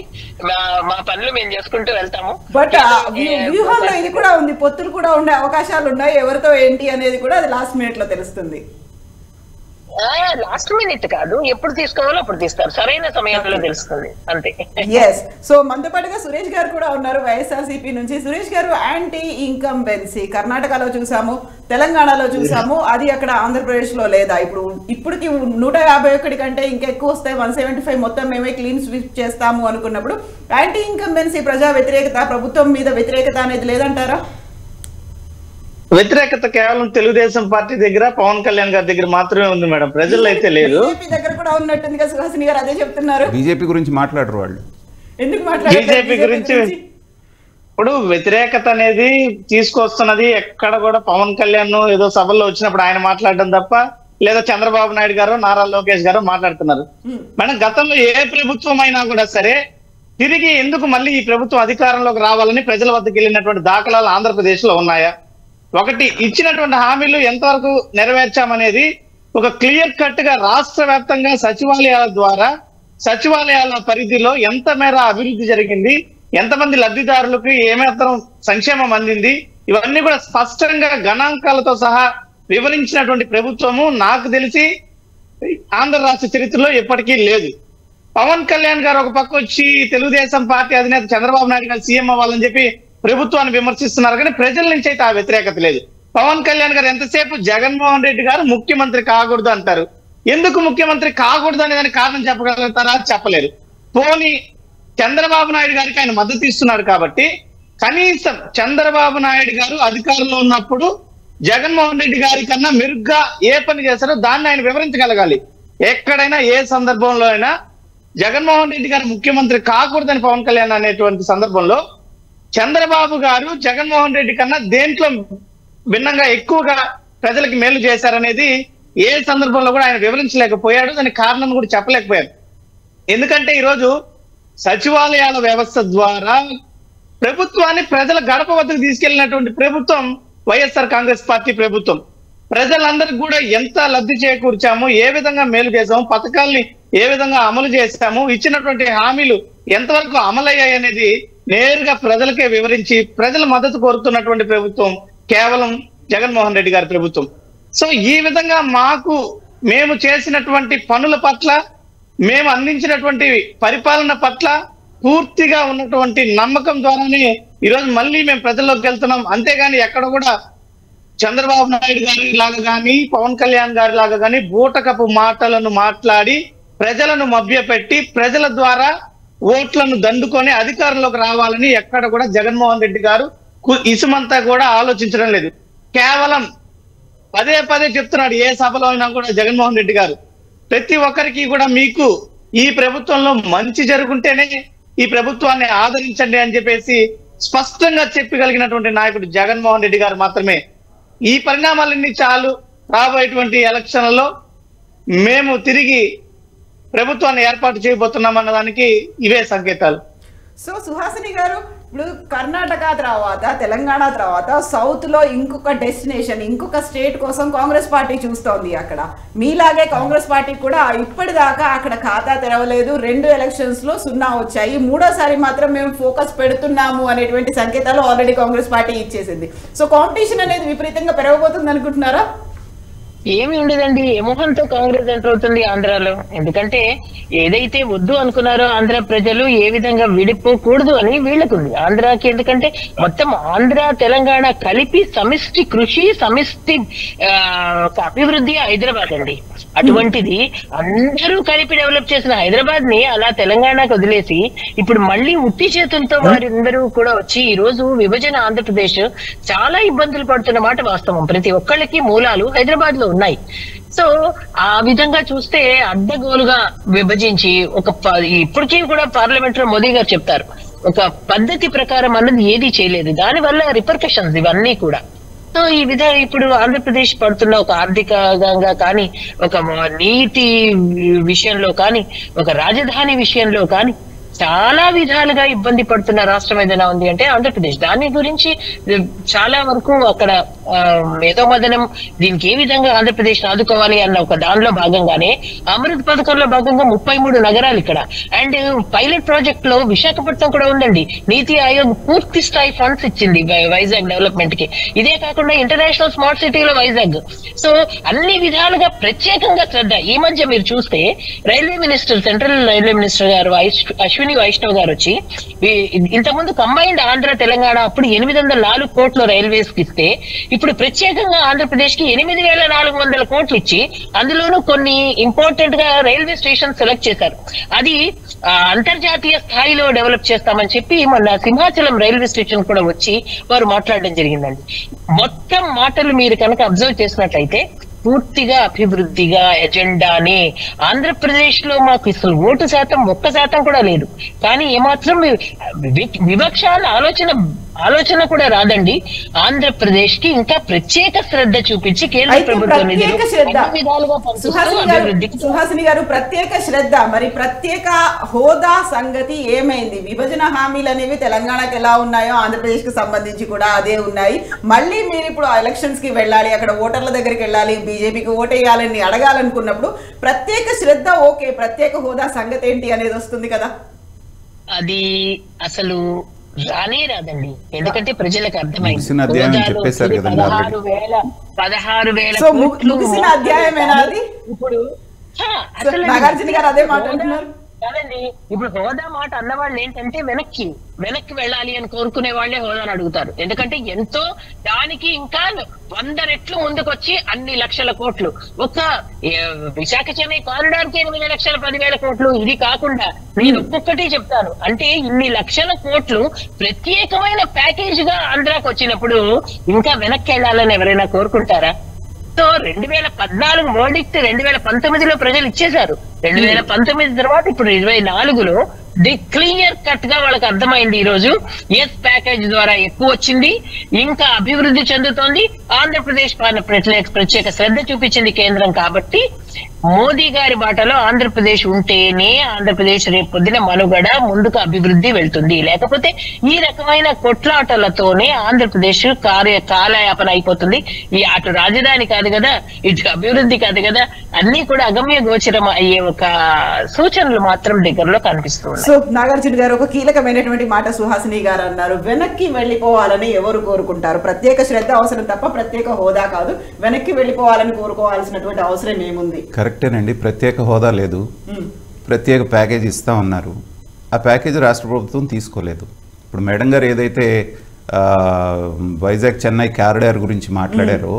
మా పనులు మేము చేసుకుంటూ వెళ్తాము. బట్ వ్యూహంలో ఇది కూడా ఉంది, పొత్తులు కూడా ఉండే అవకాశాలు ఉన్నాయి. ఎవరితో ఏంటి అనేది కూడా అది లాస్ట్ మినిట్ లో తెలుస్తుంది. లాస్ట్ మినిట్ కాదు, ఎప్పుడు తీసుకోవాలో అప్పుడు తీస్తారు, సరైన సమయంలో తెలుస్తుంది అంతే. ఎస్. సో మనతో పాటుగా సురేష్ గారు కూడా ఉన్నారు వైఎస్ఆర్సీపీ నుంచి. సురేష్ గారు, యాంటీ ఇన్కంబెన్సీ కర్ణాటకలో చూసాము, తెలంగాణలో చూసాము, అది అక్కడ ఆంధ్రప్రదేశ్ లో లేదా? ఇప్పటికి 151 కంటే ఇంకెక్కువ వస్తాయి, 175 మొత్తం మేమే క్లీన్ స్వీప్ చేస్తాము అనుకున్నప్పుడు యాంటీ ఇన్కంబెన్సీ, ప్రజా వ్యతిరేకత, ప్రభుత్వం మీద వ్యతిరేకత అనేది లేదంటారా? వ్యతిరేకత కేవలం తెలుగుదేశం పార్టీ దగ్గర, పవన్ కళ్యాణ్ గారి దగ్గర మాత్రమే ఉంది మేడం, ప్రజల్లో అయితే లేదు. బీజేపీ దగ్గర కూడా ఉన్నట్టుంది కదా సుహాసిని గారు, అదే చెప్తున్నారు. బీజేపీ గురించి మాట్లాడరు వాళ్ళు. ఎందుకు మాట్లాడారు బీజేపీ గురించి? ఇప్పుడు వ్యతిరేకత అనేది తీసుకొస్తున్నది ఎక్కడ కూడా పవన్ కళ్యాణ్ ఏదో సభల్లో వచ్చినప్పుడు ఆయన మాట్లాడడం తప్ప, లేదా చంద్రబాబు నాయుడు గారు, నారా లోకేష్ గారు మాట్లాడుతున్నారు. మేడం, గతంలో ఏ ప్రభుత్వం అయినా కూడా సరే తిరిగి ఎందుకు మళ్ళీ ఈ ప్రభుత్వం అధికారంలోకి రావాలని ప్రజల వద్దకు వెళ్ళినటువంటి దాఖలాలు ఆంధ్రప్రదేశ్ లో ఉన్నాయా? ఒకటి, ఇచ్చినటువంటి హామీలు ఎంతవరకు నెరవేర్చామనేది ఒక క్లియర్ కట్ గా రాష్ట్ర వ్యాప్తంగా సచివాలయాల ద్వారా, సచివాలయాల పరిధిలో ఎంత మేర అభివృద్ధి జరిగింది, ఎంతమంది లబ్ధిదారులకు ఏమాత్రం సంక్షేమం అందింది, ఇవన్నీ కూడా స్పష్టంగా గణాంకాలతో సహా వివరించినటువంటి ప్రభుత్వము నాకు తెలిసి ఆంధ్ర రాష్ట్ర చరిత్రలో ఎప్పటికీ లేదు. పవన్ కళ్యాణ్ గారు ఒక పక్క వచ్చి తెలుగుదేశం పార్టీ అధినేత చంద్రబాబు నాయుడు గారు సీఎం అవ్వాలని చెప్పి ప్రభుత్వాన్ని విమర్శిస్తున్నారు, కానీ ప్రజల నుంచి అయితే ఆ వ్యతిరేకత లేదు. పవన్ కళ్యాణ్ గారు ఎంతసేపు జగన్మోహన్ రెడ్డి గారు ముఖ్యమంత్రి కాకూడదు అంటారు. ఎందుకు ముఖ్యమంత్రి కాకూడదు అనే దానికి కారణం చెప్పగలుగుతారా? చెప్పలేరు. పోనీ చంద్రబాబు నాయుడు గారికి ఆయన మద్దతు ఇస్తున్నాడు కాబట్టి కనీసం చంద్రబాబు నాయుడు గారు అధికారంలో ఉన్నప్పుడు జగన్మోహన్ రెడ్డి గారి కన్నా మెరుగ్గా ఏ పని చేశారో దాన్ని ఆయన వివరించగలగాలి. ఎక్కడైనా ఏ సందర్భంలో అయినా జగన్మోహన్ రెడ్డి గారు ముఖ్యమంత్రి కాకూడదని పవన్ కళ్యాణ్ అనేటువంటి సందర్భంలో చంద్రబాబు గారు జగన్మోహన్ రెడ్డి కన్నా దేంట్లో భిన్నంగా ఎక్కువగా ప్రజలకు మేలు చేశారనేది ఏ సందర్భంలో కూడా ఆయన వివరించలేకపోయాడు. దానికి కారణం కూడా చెప్పలేకపోయారు. ఎందుకంటే ఈరోజు సచివాలయాల వ్యవస్థ ద్వారా ప్రభుత్వాన్ని ప్రజల గడప వద్దకు తీసుకెళ్లినటువంటి ప్రభుత్వం వైఎస్ఆర్ కాంగ్రెస్ పార్టీ ప్రభుత్వం. ప్రజలందరికీ కూడా ఎంత లబ్ధి చేకూర్చాము, ఏ విధంగా మేలు చేశాము, పథకాల్ని ఏ విధంగా అమలు చేశాము, ఇచ్చినటువంటి హామీలు ఎంతవరకు అమలయ్యాయి అనేది నేరుగా ప్రజలకే వివరించి ప్రజల మద్దతు కోరుతున్నటువంటి ప్రభుత్వం కేవలం జగన్మోహన్ రెడ్డి గారి ప్రభుత్వం. సో ఈ విధంగా మేము చేసినటువంటి పనుల పట్ల, మేము అందించినటువంటి పరిపాలన పట్ల పూర్తిగా ఉన్నటువంటి నమ్మకం ద్వారానే ఈరోజు మళ్ళీ మేము ప్రజల్లోకి వెళ్తున్నాం. అంతేగాని ఎక్కడ కూడా చంద్రబాబు నాయుడు గారి లాగా కానీ, పవన్ కళ్యాణ్ గారి లాగా కానీ బూటకపు మాటలను మాట్లాడి ప్రజలను మభ్యపెట్టి ప్రజల ద్వారా ఓట్లను దండుకొని అధికారంలోకి రావాలని ఎక్కడ కూడా జగన్మోహన్ రెడ్డి గారు ఇసుమంతా కూడా ఆలోచించడం లేదు. కేవలం పదే పదే చెప్తున్నాడు ఏ సభలో అయినా కూడా జగన్మోహన్ రెడ్డి గారు, ప్రతి ఒక్కరికి కూడా మీకు ఈ ప్రభుత్వంలో మంచి జరుగుంటేనే ఈ ప్రభుత్వాన్ని ఆదరించండి అని చెప్పేసి స్పష్టంగా చెప్పగలిగినటువంటి నాయకుడు జగన్మోహన్ రెడ్డి గారు మాత్రమే. ఈ పరిణామాలన్నీ చాలు, రాబోయేటువంటి ఎలక్షన్లలో మేము తిరిగి ప్రభుత్వాన్ని ఏర్పాటు చేయబోతున్నాం అన్నదానికి ఇవే సంకేతాలు. సో సుహాసిని గారు, ఇప్పుడు కర్ణాటక తర్వాత, తెలంగాణ తర్వాత సౌత్ లో ఇంకొక డెస్టినేషన్, ఇంకొక స్టేట్ కోసం కాంగ్రెస్ పార్టీ చూస్తోంది. అక్కడ మీలాగే కాంగ్రెస్ పార్టీ కూడా ఇప్పటిదాకా అక్కడ ఖాతా తెరవలేదు. 2 ఎలక్షన్స్ లో 0 వచ్చాయి. 3వసారి మాత్రం మేము ఫోకస్ పెడుతున్నాము అనేటువంటి సంకేతాలు ఆల్రెడీ కాంగ్రెస్ పార్టీ ఇచ్చేసింది. సో కాంపిటీషన్ అనేది విపరీతంగా పెరగబోతుంది అనుకుంటున్నారా? ఏమి ఉండదండి, ఎమోహంతో కాంగ్రెస్ ఎంటర్ అవుతుంది ఆంధ్రాలో. ఎందుకంటే ఏదైతే వద్దు అనుకున్నారో ఆంధ్ర ప్రజలు, ఏ విధంగా విడిపోకూడదు అని వీళ్ళకుంది ఆంధ్రాకి. ఎందుకంటే మొత్తం ఆంధ్ర తెలంగాణ కలిపి సమిష్టి కృషి, సమిష్టి అభివృద్ధి హైదరాబాద్ అండి. అటువంటిది అందరూ కలిపి డెవలప్ చేసిన హైదరాబాద్ ని అలా తెలంగాణకు వదిలేసి ఇప్పుడు మళ్ళీ ఉత్తి చేతులతో వారందరూ కూడా వచ్చి ఈ రోజు విభజన ఆంధ్రప్రదేశ్ చాలా ఇబ్బందులు పడుతున్న మాట వాస్తవం. ప్రతి ఒక్కళ్ళకి మూలాలు హైదరాబాద్ లో ఉన్నాయి. సో ఆ విధంగా చూస్తే అడ్డగోలుగా విభజించి ఇప్పటికీ కూడా పార్లమెంట్ లో మోదీ గారు చెప్తారు, ఒక పద్ధతి ప్రకారం అన్నది ఏది చేయలేదు. దానివల్ల రిపర్కషన్స్ ఇవన్నీ కూడా. సో ఈ విధంగా ఇప్పుడు ఆంధ్రప్రదేశ్ పడుతున్న ఒక ఆర్థికంగా కానీ, ఒక నీటి విషయంలో కానీ, ఒక రాజధాని విషయంలో కానీ చాలా విధాలుగా ఇబ్బంది పడుతున్న రాష్ట్రం ఏదైనా ఉంది అంటే ఆంధ్రప్రదేశ్. దాని గురించి చాలా వరకు అక్కడ మేధోమదనం, దీనికి ఏ విధంగా ఆంధ్రప్రదేశ్ ఆదుకోవాలి అన్న ఒక దానిలో భాగంగానే అమృత్ పథకంలో భాగంగా 33 నగరాలు ఇక్కడ. అండ్ పైలట్ ప్రాజెక్ట్ లో విశాఖపట్నం కూడా ఉందండి. నీతి ఆయోగ్ పూర్తి స్థాయి ఫండ్స్ ఇచ్చింది వైజాగ్ డెవలప్మెంట్ కి. ఇదే కాకుండా ఇంటర్నేషనల్ స్మార్ట్ సిటీలో వైజాగ్. సో అన్ని విధాలుగా ప్రత్యేకంగా శ్రద్ధ. ఈ మధ్య మీరు చూస్తే railway minister, central railway minister గారు అశ్విని వైష్ణవ్ గారు వచ్చి, ఇంతకుముందు కంబైన్డ్ ఆంధ్ర తెలంగాణ అప్పుడు 804 కోట్లు రైల్వేస్ కి ఇస్తే, ఇప్పుడు ప్రత్యేకంగా ఆంధ్రప్రదేశ్ కి 8400 కోట్లు ఇచ్చి అందులోనూ కొన్ని ఇంపార్టెంట్ గా రైల్వే స్టేషన్ సెలెక్ట్ చేశారు. అది అంతర్జాతీయ స్థాయిలో డెవలప్ చేస్తామని చెప్పి మొన్న సింహాచలం రైల్వే స్టేషన్ కూడా వచ్చి వారు మాట్లాడడం జరిగిందండి. మొత్తం మాటలు మీరు కనుక అబ్జర్వ్ చేసినట్లయితే పూర్తిగా అభివృద్ధిగా ఎజెండానే. ఆంధ్రప్రదేశ్ లో మాకు అసలు ఓటు శాతం 1% కూడా లేదు. కానీ ఏమాత్రం వివక్ష ఆలోచన కూడా రాదండి. ఆంధ్రప్రదేశ్ కి ఇంకా ప్రత్యేక శ్రద్ధ చూపించి కేంద్ర ప్రభుత్వం సుహాసిని గారు ప్రత్యేక శ్రద్ధ, మరి ప్రత్యేక హోదా సంగతి ఏమైంది? విభజన హామీలు అనేవి తెలంగాణకి ఎలా ఉన్నాయో ఆంధ్రప్రదేశ్ కి సంబంధించి కూడా అదే ఉన్నాయి. మళ్ళీ మీరు ఇప్పుడు ఎలక్షన్స్ కి వెళ్ళాలి, అక్కడ ఓటర్ల దగ్గరికి వెళ్ళాలి, బీజేపీకి ఓటేయాలని అడగాలనుకున్నప్పుడు ప్రత్యేక శ్రద్ధ ఓకే, ప్రత్యేక హోదా సంగతి ఏంటి అనేది వస్తుంది కదా. అది అసలు రానే రాదండి. ఎందుకంటే ప్రజలకు అర్థమైంది. 16,000 ముగిసిన అధ్యాయమేనా అది? ఇప్పుడు నాగార్జున గారు అదే మాట్లాడుతున్నారు కాదండి. ఇప్పుడు హోదా మాట అన్నవాళ్ళు ఏంటంటే వెనక్కి వెళ్ళాలి అని కోరుకునే వాళ్ళే హోదాను అడుగుతారు. ఎందుకంటే ఎంతో దానికి ఇంకా 100 రెట్లు ముందుకొచ్చి అన్ని లక్షల కోట్లు, ఒక విశాఖ చెన్నై కారిడార్ కి 8,10,000 కోట్లు. ఇది కాకుండా నేను ఒక్కొక్కటి చెప్తాను. అంటే ఇన్ని లక్షల కోట్లు ప్రత్యేకమైన ప్యాకేజ్ గా ఆంధ్రాకి వచ్చినప్పుడు ఇంకా వెనక్కి వెళ్ళాలని ఎవరైనా కోరుకుంటారా? సో 2014 వర్డిక్ట్ 2019లో ప్రజలు ఇచ్చేశారు. 2019 తర్వాత ఇప్పుడు 2024లో క్లియర్ కట్ గా వాళ్ళకి అర్థమైంది. ఈ రోజు ఎస్ ప్యాకేజ్ ద్వారా ఎక్కువ వచ్చింది, ఇంకా అభివృద్ధి చెందుతోంది. ఆంధ్రప్రదేశ్ ప్రత్యేక శ్రద్ధ చూపించింది కేంద్రం. కాబట్టి మోదీ గారి బాటలో ఆంధ్రప్రదేశ్ ఉంటేనే ఆంధ్రప్రదేశ్ రేపు పొద్దున మనుగడ ముందుకు అభివృద్ధి వెళ్తుంది. లేకపోతే ఈ రకమైన కొట్లాటలతోనే ఆంధ్రప్రదేశ్ కాలయాపన అయిపోతుంది. ఈ అటు రాజధాని కాదు కదా, ఇటు అభివృద్ధి కాదు కదా, అన్ని కూడా అగమ్య గోచరం అయ్యే ఒక సూచనలు మాత్రం దగ్గరలో కనిపిస్తున్నాయి. సో నాగార్జున గారు ఒక కీలకమైనటువంటి మాట సుహాసిని గారు అన్నారు. వెనక్కి వెళ్ళిపోవాలని ఎవరు కోరుకుంటారు? ప్రత్యేక శ్రద్ధ అవసరం తప్ప ప్రత్యేక హోదా కాదు. వెనక్కి వెళ్ళిపోవాలని కోరుకోవాల్సినటువంటి అవసరం ఏముంది? కరెక్టేనండి. ప్రత్యేక హోదా లేదు, ప్రత్యేక ప్యాకేజ్ ఇస్తా ఉన్నారు. ఆ ప్యాకేజ్ రాష్ట్ర ప్రభుత్వం తీసుకోలేదు. ఇప్పుడు మేడం గారు ఏదైతే వైజాగ్ చెన్నై కారిడార్ గురించి మాట్లాడారో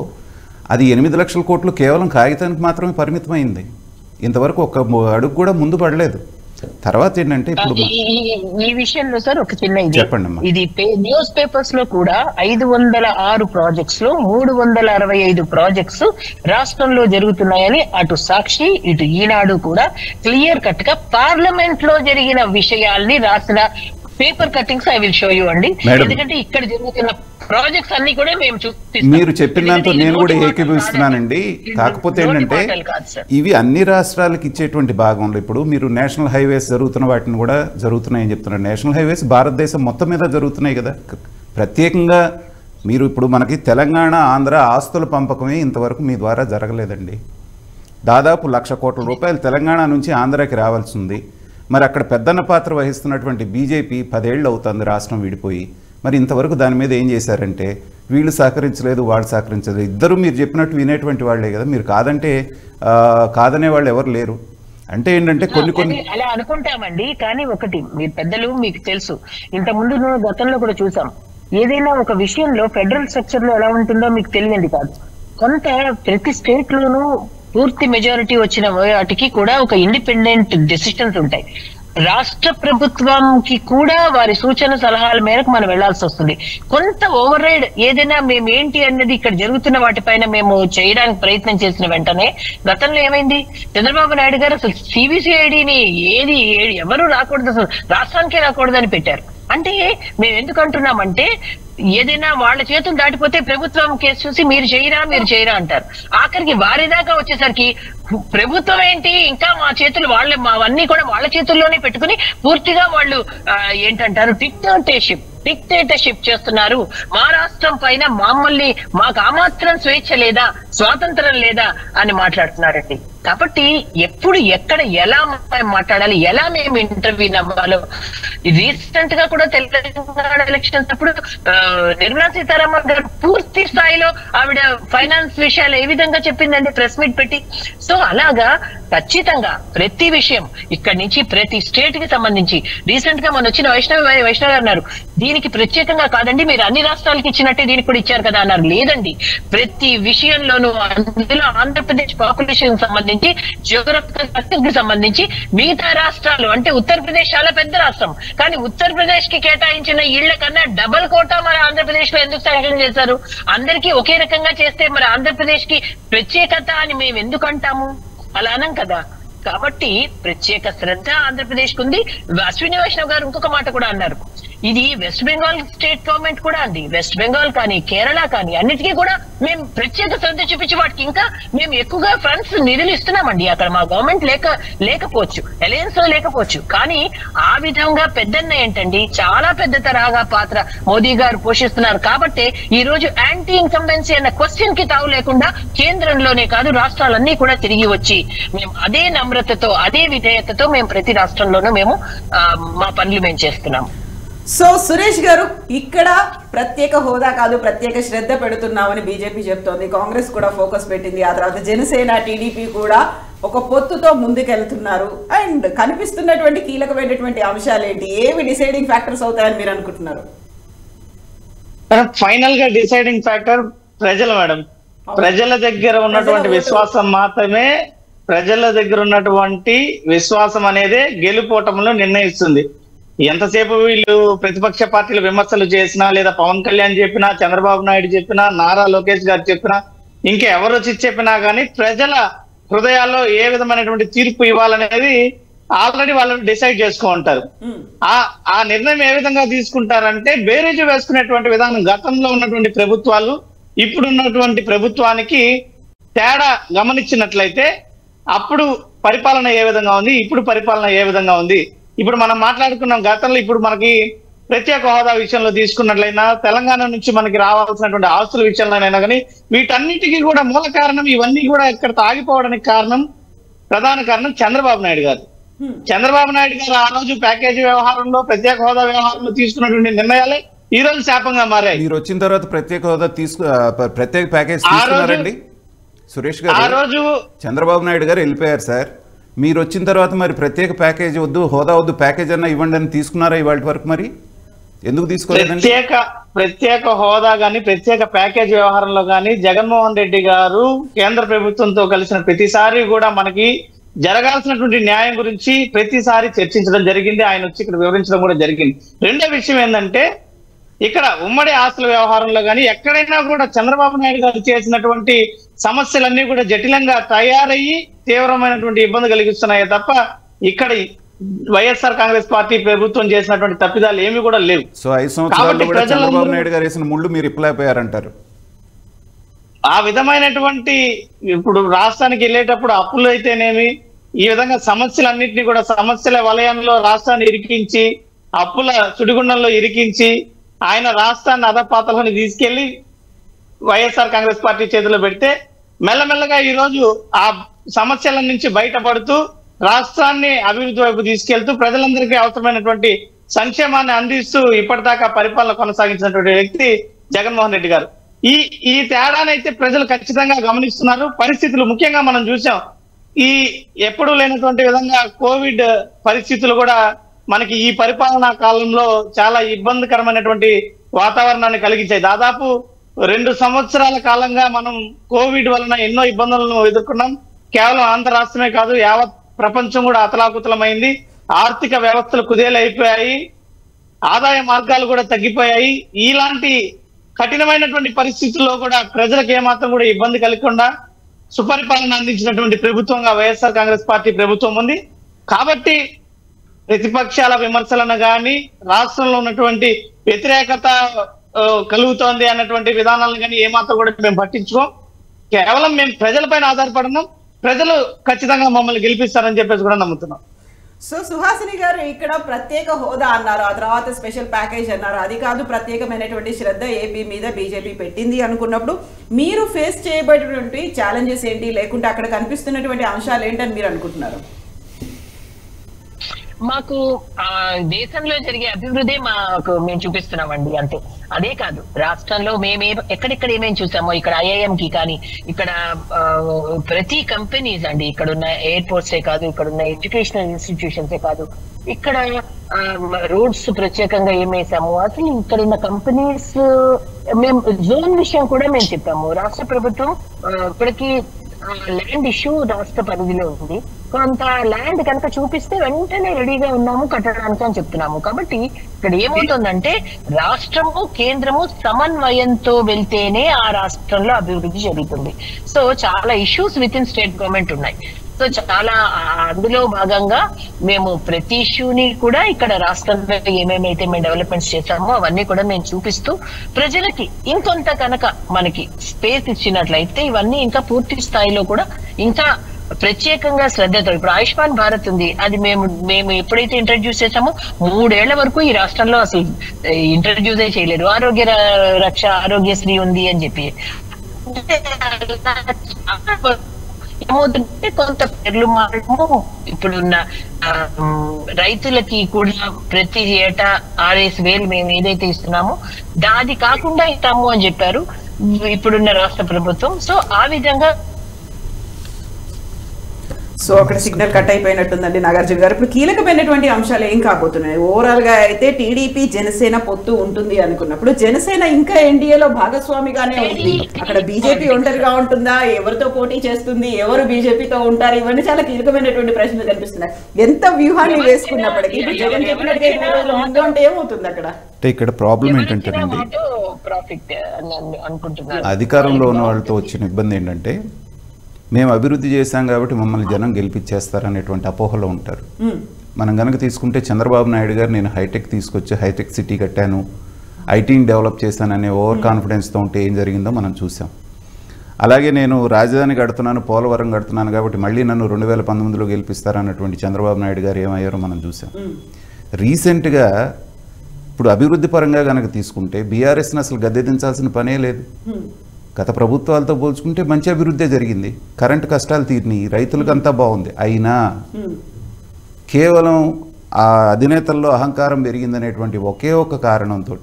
అది 8 లక్షల కోట్లు కేవలం కాగితానికి మాత్రమే పరిమితమైంది. ఇంతవరకు ఒక అడుగు కూడా ముందు పడలేదు. తర్వాత ఏంటంటే ఇప్పుడు ఈ విషయంలో సార్ ఒక చిన్న చెప్పండి. ఇది న్యూస్ పేపర్స్ లో కూడా 506 ప్రాజెక్ట్స్ లో 365 ప్రాజెక్ట్స్ రాష్ట్రంలో జరుగుతున్నాయని అటు సాక్షి ఇటు ఈనాడు కూడా క్లియర్ కట్ గా పార్లమెంట్ లో జరిగిన విషయాల్ని రాసిన paper cuttings I will show you అండి. ఎందుకంటే ఇక్కడ జరుగుతున్న ప్రాజెక్ట్స్ అన్ని కూడా మేము మీరు చెప్పిన దాంతో నేను కూడా ఏకీభవిస్తున్నానండి. కాకపోతే ఏంటంటే ఇవి అన్ని రాష్ట్రాలకు ఇచ్చేటువంటి భాగంలో ఇప్పుడు మీరు నేషనల్ హైవేస్ జరుగుతున్న వాటిని కూడా జరుగుతున్నాయని చెప్తున్నారు. నేషనల్ హైవేస్ భారతదేశం మొత్తం మీద జరుగుతున్నాయి కదా. ప్రత్యేకంగా మీరు ఇప్పుడు మనకి తెలంగాణ ఆంధ్ర ఆస్తుల పంపకమే ఇంతవరకు మీ ద్వారా జరగలేదండి. దాదాపు 1,00,000 కోట్ల రూపాయలు తెలంగాణ నుంచి ఆంధ్రాకి రావాల్సి ఉంది. మరి అక్కడ పెద్దన్న పాత్ర వహిస్తున్నటువంటి బీజేపీ 10 ఏళ్ళు అవుతుంది రాష్ట్రం విడిపోయి. మరి ఇంతవరకు దాని మీద ఏం చేశారంటే వీళ్ళు సహకరించలేదు, వాళ్ళు సహకరించలేదు. ఇద్దరు మీరు చెప్పినట్టు వినేటువంటి వాళ్ళే కదా. మీరు కాదనే వాళ్ళు ఎవరు లేరు. అంటే ఏంటంటే కొన్ని అలా అనుకుంటామండి. కానీ ఒకటి మీరు పెద్దలు మీకు తెలుసు, ఇంత ముందు గతంలో కూడా చూసాం. ఏదైనా ఒక విషయంలో ఫెడరల్ స్ట్రక్చర్ లో ఎలా ఉంటుందో మీకు తెలియదు కాదు. కొంత ప్రతి స్టేట్ లోనూ పూర్తి మెజారిటీ వచ్చిన వాటికి కూడా ఒక ఇండిపెండెంట్ డెసిషన్స్ ఉంటాయి. రాష్ట్ర ప్రభుత్వంకి కూడా వారి సూచన సలహాల మేరకు మనం వెళ్లాల్సి వస్తుంది. కొంత ఓవర్ రైడ్ ఏదైనా మేము ఏంటి అన్నది ఇక్కడ జరుగుతున్న వాటిపైన మేము చేయడానికి ప్రయత్నం చేసిన వెంటనే గతంలో ఏమైంది? చంద్రబాబు నాయుడు గారు అసలు సిబిసిఐడిని ఎవరు రాకూడదు, అసలు రాష్ట్రానికే రాకూడదని పెట్టారు. అంటే మేము ఎందుకు అంటున్నామంటే ఏదైనా వాళ్ళ చేతులు దాటిపోతే ప్రభుత్వం కేసు చూసి మీరు చేయరా అంటారు. ఆఖరికి వారి దాకా వచ్చేసరికి ప్రభుత్వం ఏంటి, ఇంకా మా చేతులు మావన్నీ కూడా వాళ్ళ చేతుల్లోనే పెట్టుకుని పూర్తిగా వాళ్ళు ఏంటంటారు డిక్టేటర్షిప్ చేస్తున్నారు. మా రాష్ట్రం పైన మాకు మాత్రం స్వేచ్ఛ లేదా, స్వాతంత్రం లేదా అని మాట్లాడుతున్నారండి. కాబట్టి ఎప్పుడు ఎక్కడ ఎలా మాట్లాడాలి, ఎలా మేము ఇంటర్వ్యూ అవ్వాలో రీసెంట్ గా కూడా తెలంగాణ ఎలక్షన్స్ అప్పుడు నిర్మలా సీతారామన్ గారు పూర్తి స్థాయిలో ఆవిడ ఫైనాన్స్ విషయాలు ఏ విధంగా చెప్పిందండి ప్రెస్ మీట్ పెట్టి. సో అలాగా ఖచ్చితంగా ప్రతి విషయం ఇక్కడి నుంచి ప్రతి స్టేట్ కి సంబంధించి రీసెంట్ గా మన వచ్చిన వైష్ణవ్ గారు అన్నారు దీనికి ప్రత్యేకంగా కాదండి, మీరు అన్ని రాష్ట్రాలకి ఇచ్చినట్టే దీనికి కూడా ఇచ్చారు కదా అన్నారు. లేదండి, ప్రతి విషయంలోనూ అందులో ఆంధ్రప్రదేశ్ పాపులేషన్ సంబంధించి జియోగ్రఫికల్ కి సంబంధించి మిగతా రాష్ట్రాలు అంటే ఉత్తరప్రదేశ్ చాలా పెద్ద రాష్ట్రం, కానీ ఉత్తరప్రదేశ్ కి కేటాయించిన ఇళ్ల కన్నా డబల్ కోటా మరి ఆంధ్రప్రదేశ్ లో ఎందుకు శాంక్షన్ చేశారు? అందరికీ ఒకే రకంగా చేస్తే మరి ఆంధ్రప్రదేశ్ కి ప్రత్యేకత అని మేము ఎందుకు అంటాము? అలా అనం కదా. కాబట్టి ప్రత్యేక శ్రద్ధ ఆంధ్రప్రదేశ్ కు ఉంది. అశ్విని వైష్ణవ్ గారు ఇంకొక మాట కూడా అన్నారు, ఇది వెస్ట్ బెంగాల్ స్టేట్ గవర్నమెంట్ కూడా అండి, వెస్ట్ బెంగాల్ కానీ కేరళ కానీ అన్నిటికీ కూడా మేము ప్రత్యేక శ్రద్ధ చూపించి వాటికి ఇంకా మేము ఎక్కువగా ఫండ్స్ నిధులు ఇస్తున్నామండి. అక్కడ మా గవర్నమెంట్ లేకపోవచ్చు, అలయన్స్ లో లేకపోవచ్చు, కానీ ఆ విధంగా పెద్దన్న ఏంటండి చాలా పెద్ద తరహాగా పాత్ర మోదీ గారు పోషిస్తున్నారు. కాబట్టి ఈ రోజు యాంటీ ఇన్కంబెన్సీ అన్న క్వశ్చన్ కి తావు లేకుండా కేంద్రంలోనే కాదు రాష్ట్రాలన్నీ కూడా తిరిగి వచ్చి మేము అదే నమ్రతతో అదే విధేయతతో మేము ప్రతి రాష్ట్రంలోనూ మేము మా పనులు మేము చేస్తున్నాం. సో సురేష్ గారు, ఇక్కడ ప్రత్యేక హోదా కాదు ప్రత్యేక శ్రద్ధ పెడుతున్నామని బీజేపీ చెప్తోంది, కాంగ్రెస్ కూడా ఫోకస్ పెట్టింది, ఆ తర్వాత జనసేన టీడీపీ కూడా ఒక పొత్తుతో ముందుకెళ్తున్నారు. అండ్ కనిపిస్తున్నటువంటి కీలకమైనటువంటి అంశాలు ఏంటి, ఏవి డిసైడింగ్ ఫ్యాక్టర్స్ అవుతాయని మీరు అనుకుంటున్నారు? ఫైనల్ గా డిసైడింగ్ ఫ్యాక్టర్ ప్రజలు మేడం. ప్రజల దగ్గర ఉన్నటువంటి విశ్వాసం మాత్రమే, ప్రజల దగ్గర ఉన్నటువంటి విశ్వాసం అనేదే గెలుపోటములను నిర్ణయిస్తుంది. ఎంతసేపు వీళ్ళు ప్రతిపక్ష పార్టీలు విమర్శలు చేసినా, లేదా పవన్ కళ్యాణ్ చెప్పినా, చంద్రబాబు నాయుడు చెప్పినా, నారా లోకేష్ గారు చెప్పినా, ఇంకా ఎవరు వచ్చి చెప్పినా కానీ ప్రజల హృదయాల్లో ఏ విధమైనటువంటి తీర్పు ఇవ్వాలనేది ఆల్రెడీ వాళ్ళు డిసైడ్ చేసుకో ఉంటారు. ఆ నిర్ణయం ఏ విధంగా తీసుకుంటారంటే బేరీజు వేసుకునేటువంటి విధానం. గతంలో ఉన్నటువంటి ప్రభుత్వాలు ఇప్పుడున్నటువంటి ప్రభుత్వానికి తేడా గమనించినట్లయితే అప్పుడు పరిపాలన ఏ విధంగా ఉంది, ఇప్పుడు పరిపాలన ఏ విధంగా ఉంది. ఇప్పుడు మనం మాట్లాడుకున్నాం గతంలో, ఇప్పుడు మనకి ప్రత్యేక హోదా విషయంలో తీసుకున్నట్లయినా, తెలంగాణ నుంచి మనకి రావాల్సినటువంటి ఆస్తుల విషయంలోనైనా కానీ వీటన్నిటికీ కూడా మూల కారణం, ఇవన్నీ కూడా ఇక్కడ ఆగిపోవడానికి ప్రధాన కారణం చంద్రబాబు నాయుడు గారు. చంద్రబాబు నాయుడు గారు ఆ రోజు ప్యాకేజీ వ్యవహారంలో, ప్రత్యేక హోదా వ్యవహారంలో తీసుకున్నటువంటి నిర్ణయాలే ఈ రోజు శాపంగా మారాయి. మీరు వచ్చిన తర్వాత ప్రత్యేక హోదా ప్రత్యేక ప్యాకేజ్ తీసుకున్నారండి సురేష్ గారు? ఆ రోజు చంద్రబాబు నాయుడు గారు వెళ్ళిపోయారు సార్. మీరు వచ్చిన తర్వాత మరి ప్రత్యేక ప్యాకేజ్ వద్దు, హోదా వద్దు, ప్యాకేజ్ అన్నా ఇవ్వండి అని తీసుకున్నారా ఇవాళ వరకు? మరి ఎందుకు తీసుకోలేదండి? ప్రత్యేక హోదా గాని ప్రత్యేక ప్యాకేజ్ వ్యవహారంలో గాని జగన్మోహన్ రెడ్డి గారు కేంద్ర ప్రభుత్వంతో కలిసిన ప్రతిసారి కూడా మనకి జరగాల్సినటువంటి న్యాయం గురించి ప్రతిసారి చర్చించడం జరిగింది. ఆయన వచ్చి ఇక్కడ వివరించడం కూడా జరిగింది. రెండో విషయం ఏంటంటే, ఇక్కడ ఉమ్మడి ఆస్తుల వ్యవహారంలో కానీ ఎక్కడైనా కూడా చంద్రబాబు నాయుడు గారు చేసినటువంటి సమస్యలన్నీ కూడా జటిలంగా తయారయ్యి తీవ్రమైనటువంటి ఇబ్బంది కలిగిస్తున్నాయే తప్ప ఇక్కడ వైఎస్ఆర్ కాంగ్రెస్ పార్టీ ప్రభుత్వం చేసినటువంటి తప్పిదాలు ఏమి కూడా లేవు. సో 5 సంవత్సరాల్లో కూడా చంద్రబాబు నాయుడు గారు వేసిన ముళ్ళు మీరు ఇప్పలేకపోయారంటారు. ఆ విధమైనటువంటి ఇప్పుడు రాష్ట్రానికి వెళ్ళేటప్పుడు అప్పులు అయితేనేమి, ఈ విధంగా సమస్యలన్నింటినీ కూడా సమస్యల వలయంలో రాష్ట్రాన్ని ఇరికించి, అప్పుల సుడిగుండంలో ఇరికించి ఆయన రాష్ట్రాన్ని అధపాతాలను తీసుకెళ్లి వైఎస్ఆర్ కాంగ్రెస్ పార్టీ చేతిలో పెడితే మెల్లమెల్లగా ఈ రోజు ఆ సమస్యల నుంచి బయటపడుతూ రాష్ట్రాన్ని అభివృద్ధి వైపు తీసుకెళ్తూ ప్రజలందరికీ అవసరమైనటువంటి సంక్షేమాన్ని అందిస్తూ ఇప్పటిదాకా పరిపాలన కొనసాగించినటువంటి వ్యక్తి జగన్మోహన్ రెడ్డి గారు. ఈ తేడానైతే ప్రజలు ఖచ్చితంగా గమనిస్తున్నారు. పరిస్థితులు ముఖ్యంగా మనం చూసాం, ఈ ఎప్పుడూ లేనటువంటి విధంగా కోవిడ్ పరిస్థితులు కూడా మనకి ఈ పరిపాలనా కాలంలో చాలా ఇబ్బందికరమైనటువంటి వాతావరణాన్ని కలిగించాయి. దాదాపు 2 సంవత్సరాల కాలంగా మనం కోవిడ్ వలన ఎన్నో ఇబ్బందులను ఎదుర్కొన్నాం. కేవలం ఆంధ్ర రాష్ట్రమే కాదు, యావత్ ప్రపంచం కూడా అతలాకుతలమైంది. ఆర్థిక వ్యవస్థలు కుదేలైపోయాయి, ఆదాయ మార్గాలు కూడా తగ్గిపోయాయి. ఇలాంటి కఠినమైనటువంటి పరిస్థితుల్లో కూడా ప్రజలకు ఏమాత్రం కూడా ఇబ్బంది కలగకుండా సుపరిపాలన అందించినటువంటి ప్రభుత్వంగా వైఎస్ఆర్ కాంగ్రెస్ పార్టీ ప్రభుత్వం ఉంది. కాబట్టి ప్రతిపక్షాల విమర్శలను కానీ, రాష్ట్రంలో ఉన్నటువంటి వ్యతిరేకత కలుగుతోంది అన్నటువంటి విధానాలను కానీ ఏమాత్రం కూడా మేము పట్టించుకోం. కేవలం మేము ప్రజలపైన ఆధారపడున్నాం. ప్రజలు ఖచ్చితంగా మమ్మల్ని గెలిపిస్తారని చెప్పేసి కూడా నమ్ముతున్నాం. సో సుహాసిని గారు, ఇక్కడ ప్రత్యేక హోదా అన్నారు, ఆ తర్వాత స్పెషల్ ప్యాకేజ్ అన్నారు, అది కాదు ప్రత్యేకమైనటువంటి శ్రద్ధ ఏపీ మీద బీజేపీ పెట్టింది అనుకున్నప్పుడు మీరు ఫేస్ చేయబడినటువంటి ఛాలెంజెస్ ఏంటి, లేకుంటే అక్కడ కనిపిస్తున్నటువంటి అంశాలు ఏంటని మీరు అనుకుంటున్నారు? మాకు దేశంలో జరిగే అభివృద్ధి మేము చూపిస్తున్నామండి, అంతే. అదే కాదు, రాష్ట్రంలో ఎక్కడెక్కడ ఏమేమి చూసామో, ఇక్కడ IIM కి కానీ, ఇక్కడ ప్రతి కంపెనీస్ అండి, ఇక్కడ ఉన్న ఎయిర్పోర్ట్సే కాదు, ఇక్కడ ఉన్న ఎడ్యుకేషనల్ ఇన్స్టిట్యూషన్సే కాదు, ఇక్కడ రోడ్స్ ప్రత్యేకంగా ఏమేసాము, అసలు ఇక్కడ ఉన్న కంపెనీస్ మేము జోన్ విషయం కూడా మేము చెప్పాము. రాష్ట్ర ప్రభుత్వం ఇప్పటికీ ల్యాండ్ ఇష్యూ రాష్ట్ర పరిధిలో ఉంది. కొంత ల్యాండ్ కనుక చూపిస్తే వెంటనే రెడీగా ఉన్నాము కట్టడానికి అని చెప్తున్నాము. కాబట్టి ఇక్కడ ఏమవుతుందంటే రాష్ట్రము కేంద్రము సమన్వయంతో వెళ్తేనే ఆ రాష్ట్రంలో అభివృద్ధి జరుగుతుంది. సో చాలా issues with in state government ఉన్నాయి. సో చాలా అందులో భాగంగా మేము ప్రతి ఇష్యూని కూడా ఇక్కడ రాష్ట్రంలో ఏమేమైతే మేము డెవలప్మెంట్స్ చేశామో అవన్నీ కూడా మేము చూపిస్తూ ప్రజలకి ఇంకొంత కనుక మనకి స్పేస్ ఇచ్చినట్లయితే ఇవన్నీ ఇంకా పూర్తి స్థాయిలో కూడా ఇంకా ప్రత్యేకంగా శ్రద్ధతో, ఇప్పుడు ఆయుష్మాన్ భారత్ ఉంది, అది మేము ఎప్పుడైతే ఇంట్రడ్యూస్ చేసామో 3 ఏళ్ల వరకు ఈ రాష్ట్రంలో అసలు ఇంట్రడ్యూస్ చేయలేదు. ఆరోగ్య రక్ష ఆరోగ్యశ్రీ ఉంది అని చెప్పి ఏమవుతుంటే కొంత పేర్లు మారడము, ఇప్పుడున్న రైతులకి కూడా ప్రతి ఏటా 6,000 మేము ఏదైతే ఇస్తున్నామో దాది కాకుండా ఇస్తాము అని చెప్పారు ఇప్పుడున్న రాష్ట్ర ప్రభుత్వం. సో ఆ విధంగా సో అక్కడ సిగ్నల్ కట్ అయిపోయినట్టుందండి నాగార్జున గారు. ఇప్పుడు కీలకమైనటువంటి అంశాలు ఏం కాబోతున్నాయి? ఓవరాల్ గా అయితే టీడీపీ జనసేన పొత్తు ఉంటుంది అనుకున్నప్పుడు జనసేన ఇంకా ఎన్డీఏలో భాగస్వామిగానే ఉంది. అక్కడ బీజేపీ ఒంటరిగా ఉంటుందా, ఎవరితో పోటీ చేస్తుంది, ఎవరు బీజేపీతో ఉంటారు, ఇవన్నీ చాలా కీలకమైనటువంటి ప్రశ్నలు కనిపిస్తున్నాయి. ఎంత వ్యూహాన్ని వేసుకున్నప్పటికీ ఇప్పుడు జగన్ చెప్పినట్టుగా 2 రోజుల ముందు అంటే ఏమవుతుంది అక్కడ? ఇక్కడ ప్రాబ్లం ఏంటంటేనండి, అధికారంలో ఉన్న వాళ్ళతో వచ్చిన ఇబ్బంది ఏంటంటే మేము అభివృద్ధి చేశాం కాబట్టి మమ్మల్ని జనం గెలిపించేస్తారనేటువంటి అపోహలో ఉంటారు. మనం కనుక తీసుకుంటే చంద్రబాబు నాయుడు గారు నేను హైటెక్ తీసుకొచ్చి హైటెక్ సిటీ కట్టాను, ఐటీని డెవలప్ చేశాననే ఓవర్ కాన్ఫిడెన్స్తో ఉంటే ఏం జరిగిందో మనం చూసాం. అలాగే నేను రాజధాని కడుతున్నాను, పోలవరం కడుతున్నాను కాబట్టి మళ్ళీ నన్ను 2019లో గెలిపిస్తారన్నటువంటి చంద్రబాబు నాయుడు గారు ఏమయ్యారో మనం చూసాం. రీసెంట్గా ఇప్పుడు అభివృద్ధి పరంగా కనుక తీసుకుంటే బీఆర్ఎస్ని అసలు గద్దెదించాల్సిన పనే లేదు. గత ప్రభుత్వాలతో పోల్చుకుంటే మంచి అభివృద్ధి జరిగింది, కరెంటు కష్టాలు తీరినాయి, రైతులకంతా బాగుంది. అయినా కేవలం ఆ అధినేతల్లో అహంకారం పెరిగిందనేటువంటి ఒకే ఒక కారణంతో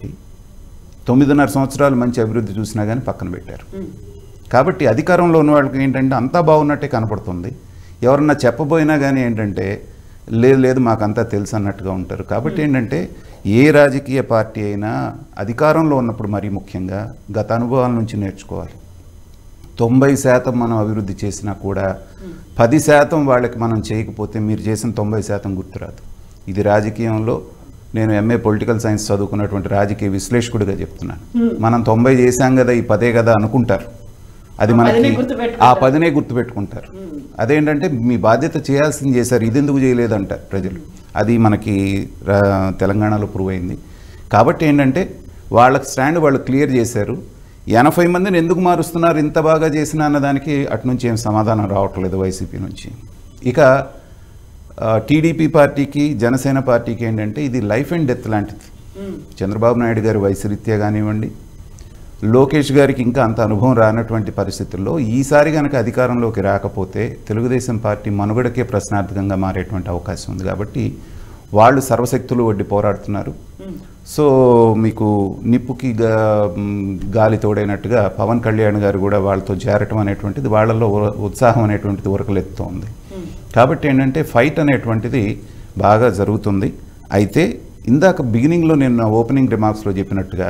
9.5 సంవత్సరాలు మంచి అభివృద్ధి చూసినా కానీ పక్కన పెట్టారు. కాబట్టి అధికారంలో ఉన్న వాళ్ళకి ఏంటంటే అంతా బాగున్నట్టే కనపడుతుంది. ఎవరన్నా చెప్పబోయినా కానీ ఏంటంటే లేదు మాకంతా తెలుసు అన్నట్టుగా ఉంటారు. కాబట్టి ఏంటంటే ఏ రాజకీయ పార్టీ అయినా అధికారంలో ఉన్నప్పుడు మరీ ముఖ్యంగా గత అనుభవాల నుంచి నేర్చుకోవాలి. 90% మనం అభివృద్ధి చేసినా కూడా 10% వాళ్ళకి మనం చేయకపోతే మీరు చేసిన 90% గుర్తురాదు. ఇది రాజకీయంలో నేను MA పొలిటికల్ సైన్స్ చదువుకున్నటువంటి రాజకీయ విశ్లేషకుడిగా చెప్తున్నాను. మనం 90 చేశాం కదా, ఈ 10 కదా అనుకుంటారు. అది మనకి ఆ 10నే గుర్తుపెట్టుకుంటారు. అదేంటంటే మీ బాధ్యత చేయాల్సింది చేశారు, ఇది ఎందుకు చేయలేదంటారు ప్రజలు. అది మనకి తెలంగాణలో ప్రూవ్ అయింది. కాబట్టి ఏంటంటే వాళ్ళకి స్టాండ్ వాళ్ళు క్లియర్ చేశారు. 80 మందిని ఎందుకు మారుస్తున్నారు ఇంత బాగా చేసిన అన్నదానికి అటు నుంచి ఏం సమాధానం రావట్లేదు వైసీపీ నుంచి. ఇక టీడీపీ పార్టీకి జనసేన పార్టీకి ఏంటంటే ఇది లైఫ్ అండ్ డెత్ లాంటిది. చంద్రబాబు నాయుడు గారి వయసు రీత్యా కానివ్వండి, లోకేష్ గారికి ఇంకా అంత అనుభవం రానటువంటి పరిస్థితుల్లో ఈసారి కనుక అధికారంలోకి రాకపోతే తెలుగుదేశం పార్టీ మనుగడకే ప్రశ్నార్థకంగా మారేటువంటి అవకాశం ఉంది. కాబట్టి వాళ్ళు సర్వశక్తులు వడ్డీ పోరాడుతున్నారు. సో మీకు నిప్పుకి గాలి తోడైనట్టుగా పవన్ కళ్యాణ్ గారు కూడా వాళ్ళతో చేరటం అనేటువంటిది వాళ్ళల్లో ఉత్సాహం అనేటువంటిది ఉరకలెత్తుతోంది. కాబట్టి ఏంటంటే ఫైట్ అనేటువంటిది బాగా జరుగుతుంది. అయితే ఇందాక బిగినింగ్లో నేను ఓపెనింగ్ రిమార్క్స్లో చెప్పినట్టుగా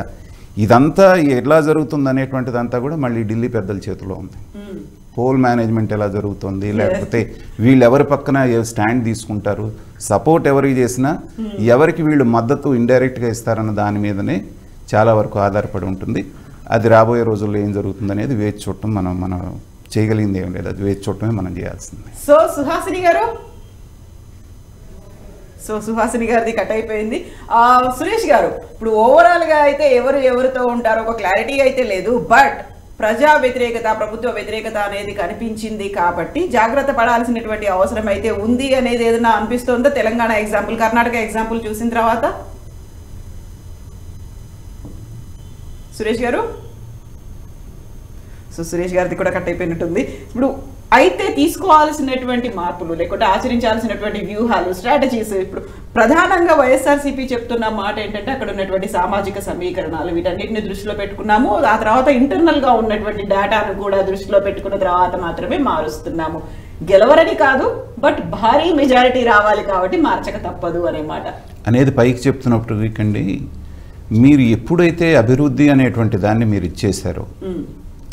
ఇదంతా ఎలా జరుగుతుంది అనేటువంటిది అంతా కూడా మళ్ళీ ఢిల్లీ పెద్దల చేతిలో ఉంది. పోల్ మేనేజ్మెంట్ ఎలా జరుగుతుంది, లేకపోతే వీళ్ళు ఎవరి పక్కన స్టాండ్ తీసుకుంటారు, సపోర్ట్ ఎవరికి చేసినా ఎవరికి వీళ్ళు మద్దతు ఇండైరెక్ట్గా ఇస్తారన్న దాని మీదనే చాలా వరకు ఆధారపడి ఉంటుంది. అది రాబోయే రోజుల్లో ఏం జరుగుతుంది అనేది వేచి చూడటం మనం చేయగలిగింది ఏం లేదు, అది వేచి చూడటమే మనం చేయాల్సింది. సో సుహాసిని గారు సో సుహాసిని గారిది కట్ అయిపోయింది. సురేష్ గారు, ఇప్పుడు ఓవరాల్గా అయితే ఎవరితో ఉంటారో ఒక క్లారిటీ అయితే లేదు, బట్ ప్రజా వ్యతిరేకత, ప్రభుత్వ వ్యతిరేకత అనేది కనిపించింది కాబట్టి జాగ్రత్త పడాల్సినటువంటి అవసరం అయితే ఉంది అనేది ఏదైనా అనిపిస్తుందో తెలంగాణ ఎగ్జాంపుల్, కర్ణాటక ఎగ్జాంపుల్ చూసిన తర్వాత? సురేష్ గారు, సో సురేష్ గారిది కూడా కట్ అయిపోయినట్టుంది. ఇప్పుడు అయితే తీసుకోవాల్సినటువంటి మార్పులు లేకుంటే ఆచరించాల్సినటువంటి వ్యూహాలు, స్ట్రాటజీస్, ఇప్పుడు ప్రధానంగా వైఎస్ఆర్సీపీ చెప్తున్న మాట ఏంటంటే అక్కడ ఉన్నటువంటి సామాజిక సమీకరణాలు వీటన్నిటిని దృష్టిలో పెట్టుకున్నాము, ఆ తర్వాత ఇంటర్నల్గా ఉన్నటువంటి డేటాను కూడా దృష్టిలో పెట్టుకున్న తర్వాత మాత్రమే మారుస్తున్నాము. గెలవరని కాదు, బట్ భారీ మెజారిటీ రావాలి కాబట్టి మార్చక తప్పదు అనే మాట అనేది పైకి చెప్తున్నప్పటికండి, మీరు ఎప్పుడైతే అభివృద్ధి అనేటువంటి దాన్ని మీరు ఇచ్చేశారో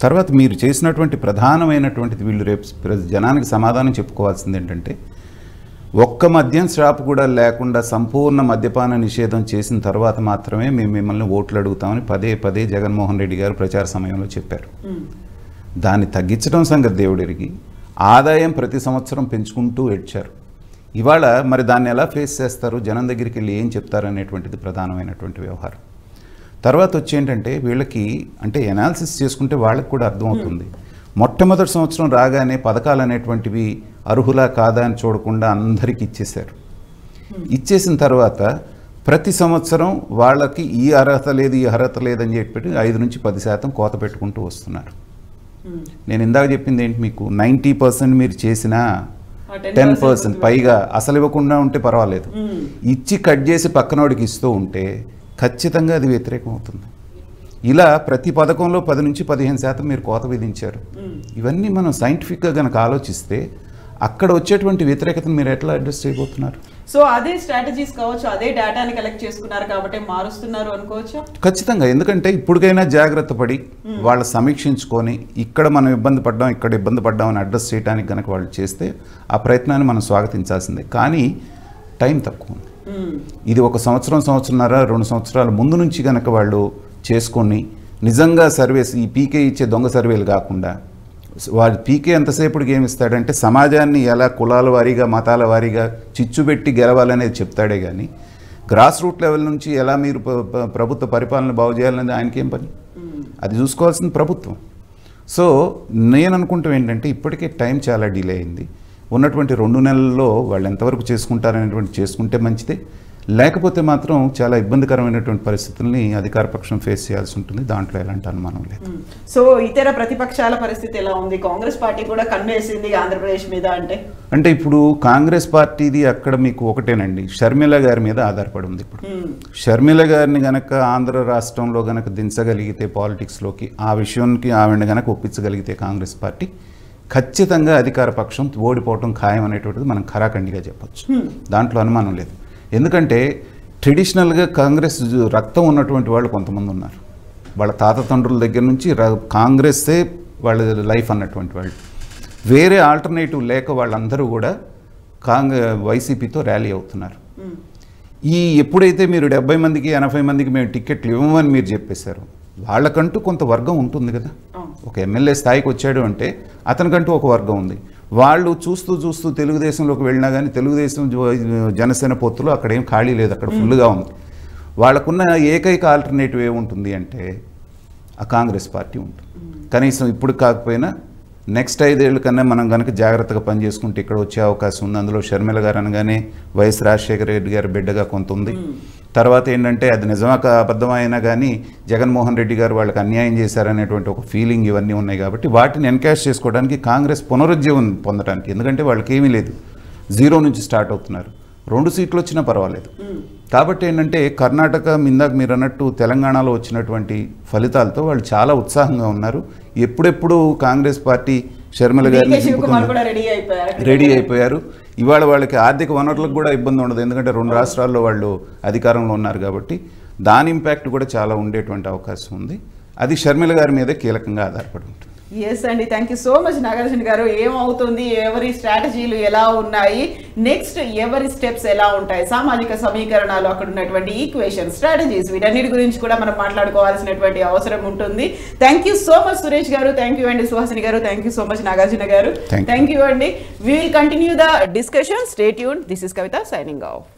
తర్వాత మీరు చేసినటువంటి ప్రధానమైనటువంటిది, వీళ్ళు రేపు జనానికి సమాధానం చెప్పుకోవాల్సింది ఏంటంటే, ఒక్క మద్యం షాప్ కూడా లేకుండా సంపూర్ణ మద్యపాన నిషేధం చేసిన తర్వాత మాత్రమే మేము మిమ్మల్ని ఓట్లు అడుగుతామని పదే జగన్మోహన్ రెడ్డి గారు ప్రచార సమయంలో చెప్పారు. దాన్ని తగ్గించడం సంగతి దేవుడికి, ఆదాయం ప్రతి సంవత్సరం పెంచుకుంటూ ఏడ్చారు. ఇవాళ మరి దాన్ని ఎలా ఫేస్ చేస్తారు, జనం దగ్గరికి వెళ్ళి ఏం చెప్తారు అనేటువంటిది ప్రధానమైనటువంటి వ్యవహారం. తర్వాత వచ్చి ఏంటంటే వీళ్ళకి అంటే ఎనాలిసిస్ చేసుకుంటే వాళ్ళకి కూడా అర్థమవుతుంది. మొట్టమొదటి సంవత్సరం రాగానే పథకాలు అనేటువంటివి అర్హులా కాదా అని చూడకుండా అందరికీ ఇచ్చేశారు. ఇచ్చేసిన తర్వాత ప్రతి సంవత్సరం వాళ్ళకి ఈ అర్హత లేదు ఈ అర్హత లేదని చెప్పి 5 నుంచి 10% కోత పెట్టుకుంటూ వస్తున్నారు. నేను ఇందాక చెప్పింది ఏంటి మీకు, 90% మీరు చేసినా 10% పైగా అసలు ఇవ్వకుండా ఉంటే పర్వాలేదు, ఇచ్చి కట్ చేసి పక్కనోడికి ఇస్తూ ఉంటే ఖచ్చితంగా అది వ్యతిరేకం అవుతుంది. ఇలా ప్రతి పథకంలో 10 నుంచి 15% మీరు కోత విధించారు. ఇవన్నీ మనం సైంటిఫిక్గా కనుక ఆలోచిస్తే అక్కడ వచ్చేటువంటి వ్యతిరేకతను మీరు ఎట్లా అడ్రస్ చేయబోతున్నారు? సో అదే స్ట్రాటజీస్ కావచ్చు, అదే డేటాని కలెక్ట్ చేసుకున్నారు కాబట్టి మారుస్తున్నారు అనుకోవచ్చు. ఖచ్చితంగా, ఎందుకంటే ఇప్పటికైనా జాగ్రత్త పడి వాళ్ళు సమీక్షించుకొని ఇక్కడ మనం ఇబ్బంది పడ్డాం ఇక్కడ ఇబ్బంది పడ్డాం అని అడ్రస్ చేయడానికి కనుక వాళ్ళు చేస్తే ఆ ప్రయత్నాన్ని మనం స్వాగతించాల్సిందే. కానీ టైం తక్కువ ఉంది. ఇది 1 సంవత్సరం, సంవత్సరంన్నర, 2 సంవత్సరాల ముందు నుంచి కనుక వాళ్ళు చేసుకొని నిజంగా సర్వేస్, ఈ పీకే ఇచ్చే దొంగ సర్వేలు కాకుండా, వాడు పీకే ఎంతసేపుడికి ఏమి ఇస్తాడంటే సమాజాన్ని ఎలా కులాల వారీగా మతాల వారీగా చిచ్చుబెట్టి గెలవాలనేది చెప్తాడే కానీ గ్రాస్ రూట్ లెవెల్ నుంచి ఎలా మీరు ప్రభుత్వ పరిపాలన బాగు చేయాలనేది ఆయనకేం పని, అది చూసుకోవాల్సింది ప్రభుత్వం. సో నేను అనుకుంటాం ఏంటంటే ఇప్పటికే టైం చాలా డిలే అయింది. ఉన్నటువంటి 2 నెలల్లో వాళ్ళు ఎంతవరకు చేసుకుంటారనేటువంటి చేసుకుంటే మంచిదే, లేకపోతే మాత్రం చాలా ఇబ్బందికరమైనటువంటి పరిస్థితుల్ని అధికార పక్షం ఫేస్ చేయాల్సి ఉంటుంది. దాంట్లో ఎలాంటి అనుమానం లేదు. సో ఇతర ప్రతిపక్షాల పరిస్థితి ఎలా ఉంది? కాంగ్రెస్ పార్టీ కూడా కన్నేసింది ఆంధ్రప్రదేశ్ మీద అంటే ఇప్పుడు కాంగ్రెస్ పార్టీది అక్కడ మీకు ఒకటేనండి, షర్మిల గారి మీద ఆధారపడి ఉంది. ఇప్పుడు షర్మిల గారిని గనక ఆంధ్ర రాష్ట్రంలో గనక దించగలిగితే పాలిటిక్స్లోకి, ఆ విషయానికి ఆవిడ గనక ఒప్పించగలిగితే కాంగ్రెస్ పార్టీ ఖచ్చితంగా అధికార పక్షం ఓడిపోవటం ఖాయం అనేటువంటిది మనం ఖరాఖండిగా చెప్పచ్చు. దాంట్లో అనుమానం లేదు. ఎందుకంటే ట్రెడిషనల్గా కాంగ్రెస్ రక్తం ఉన్నటువంటి వాళ్ళు కొంతమంది ఉన్నారు. వాళ్ళ తాత తండ్రుల దగ్గర నుంచి కాంగ్రెస్సే వాళ్ళ లైఫ్ అన్నటువంటి వాళ్ళు. వేరే ఆల్టర్నేటివ్ లేక వాళ్ళందరూ కూడా వైసీపీతో ర్యాలీ అవుతున్నారు. ఎప్పుడైతే మీరు 70 మందికి 80 మందికి మేము టికెట్లు ఇవ్వమని మీరు చెప్పేశారు, వాళ్ళకంటూ కొంత వర్గం ఉంటుంది కదా. ఒక ఎమ్మెల్యే స్థాయికి వచ్చాడు అంటే అతనికంటూ ఒక వర్గం ఉంది. వాళ్ళు చూస్తూ తెలుగుదేశంలోకి వెళ్ళినా కానీ తెలుగుదేశం జనసేన పొత్తులో అక్కడ ఏం ఖాళీ లేదు, అక్కడ ఫుల్గా ఉంది. వాళ్ళకున్న ఏకైక ఆల్టర్నేటివ్ ఏముంటుంది అంటే ఆ కాంగ్రెస్ పార్టీ ఉంటుంది. కనీసం ఇప్పుడు కాకపోయినా నెక్స్ట్ 5 ఏళ్ళ కన్నా మనం కనుక జాగ్రత్తగా పనిచేసుకుంటే ఇక్కడ వచ్చే అవకాశం ఉంది. అందులో షర్మిల గారు అనగానే వైఎస్ రాజశేఖర రెడ్డి గారి బిడ్డగా కొంత ఉంది. తర్వాత ఏంటంటే అది నిజమా అబద్ధమా అయినా కానీ జగన్మోహన్ రెడ్డి గారు వాళ్ళకి అన్యాయం చేశారనేటువంటి ఒక ఫీలింగ్ ఇవన్నీ ఉన్నాయి. కాబట్టి వాటిని ఎన్కాష్ చేసుకోవడానికి కాంగ్రెస్ పునరుజ్జీవం పొందడానికి, ఎందుకంటే వాళ్ళకి ఏమీ లేదు, 0 నుంచి స్టార్ట్ అవుతున్నారు. 2 సీట్లు వచ్చినా పర్వాలేదు. కాబట్టి ఏంటంటే కర్ణాటక ఇందాక మీరు అన్నట్టు తెలంగాణలో వచ్చినటువంటి ఫలితాలతో వాళ్ళు చాలా ఉత్సాహంగా ఉన్నారు. ఎప్పుడెప్పుడు కాంగ్రెస్ పార్టీ షర్మిల గారిని రెడీ అయిపోయారు. ఇవాళ వాళ్ళకి ఆర్థిక వనరులకు కూడా ఇబ్బంది ఉండదు, ఎందుకంటే 2 రాష్ట్రాల్లో వాళ్ళు అధికారంలో ఉన్నారు కాబట్టి దాని ఇంపాక్ట్ కూడా చాలా ఉండేటువంటి అవకాశం ఉంది. అది షర్మిల గారి మీదే కీలకంగా ఆధారపడి ఉంటుంది. ఎస్ అండి, thank you so much Nagarjuna గారు. ఏమవుతుంది, ఎవరి స్ట్రాటజీలు ఎలా ఉన్నాయి, నెక్స్ట్ ఎవరి స్టెప్స్ ఎలా ఉంటాయి, సామాజిక సమీకరణాలు, అక్కడ ఉన్నటువంటి ఈక్వేషన్, స్ట్రాటజీస్, వీటన్నిటి గురించి కూడా మనం మాట్లాడుకోవాల్సినటువంటి అవసరం ఉంటుంది. Thank you so much Suresh గారు, థ్యాంక్ యూ అండి సుహాసిని గారు, thank you so much Nagarjuna గారు, థ్యాంక్ యూ అండి. We will continue the discussion. Stay tuned. This is Kavitha signing off.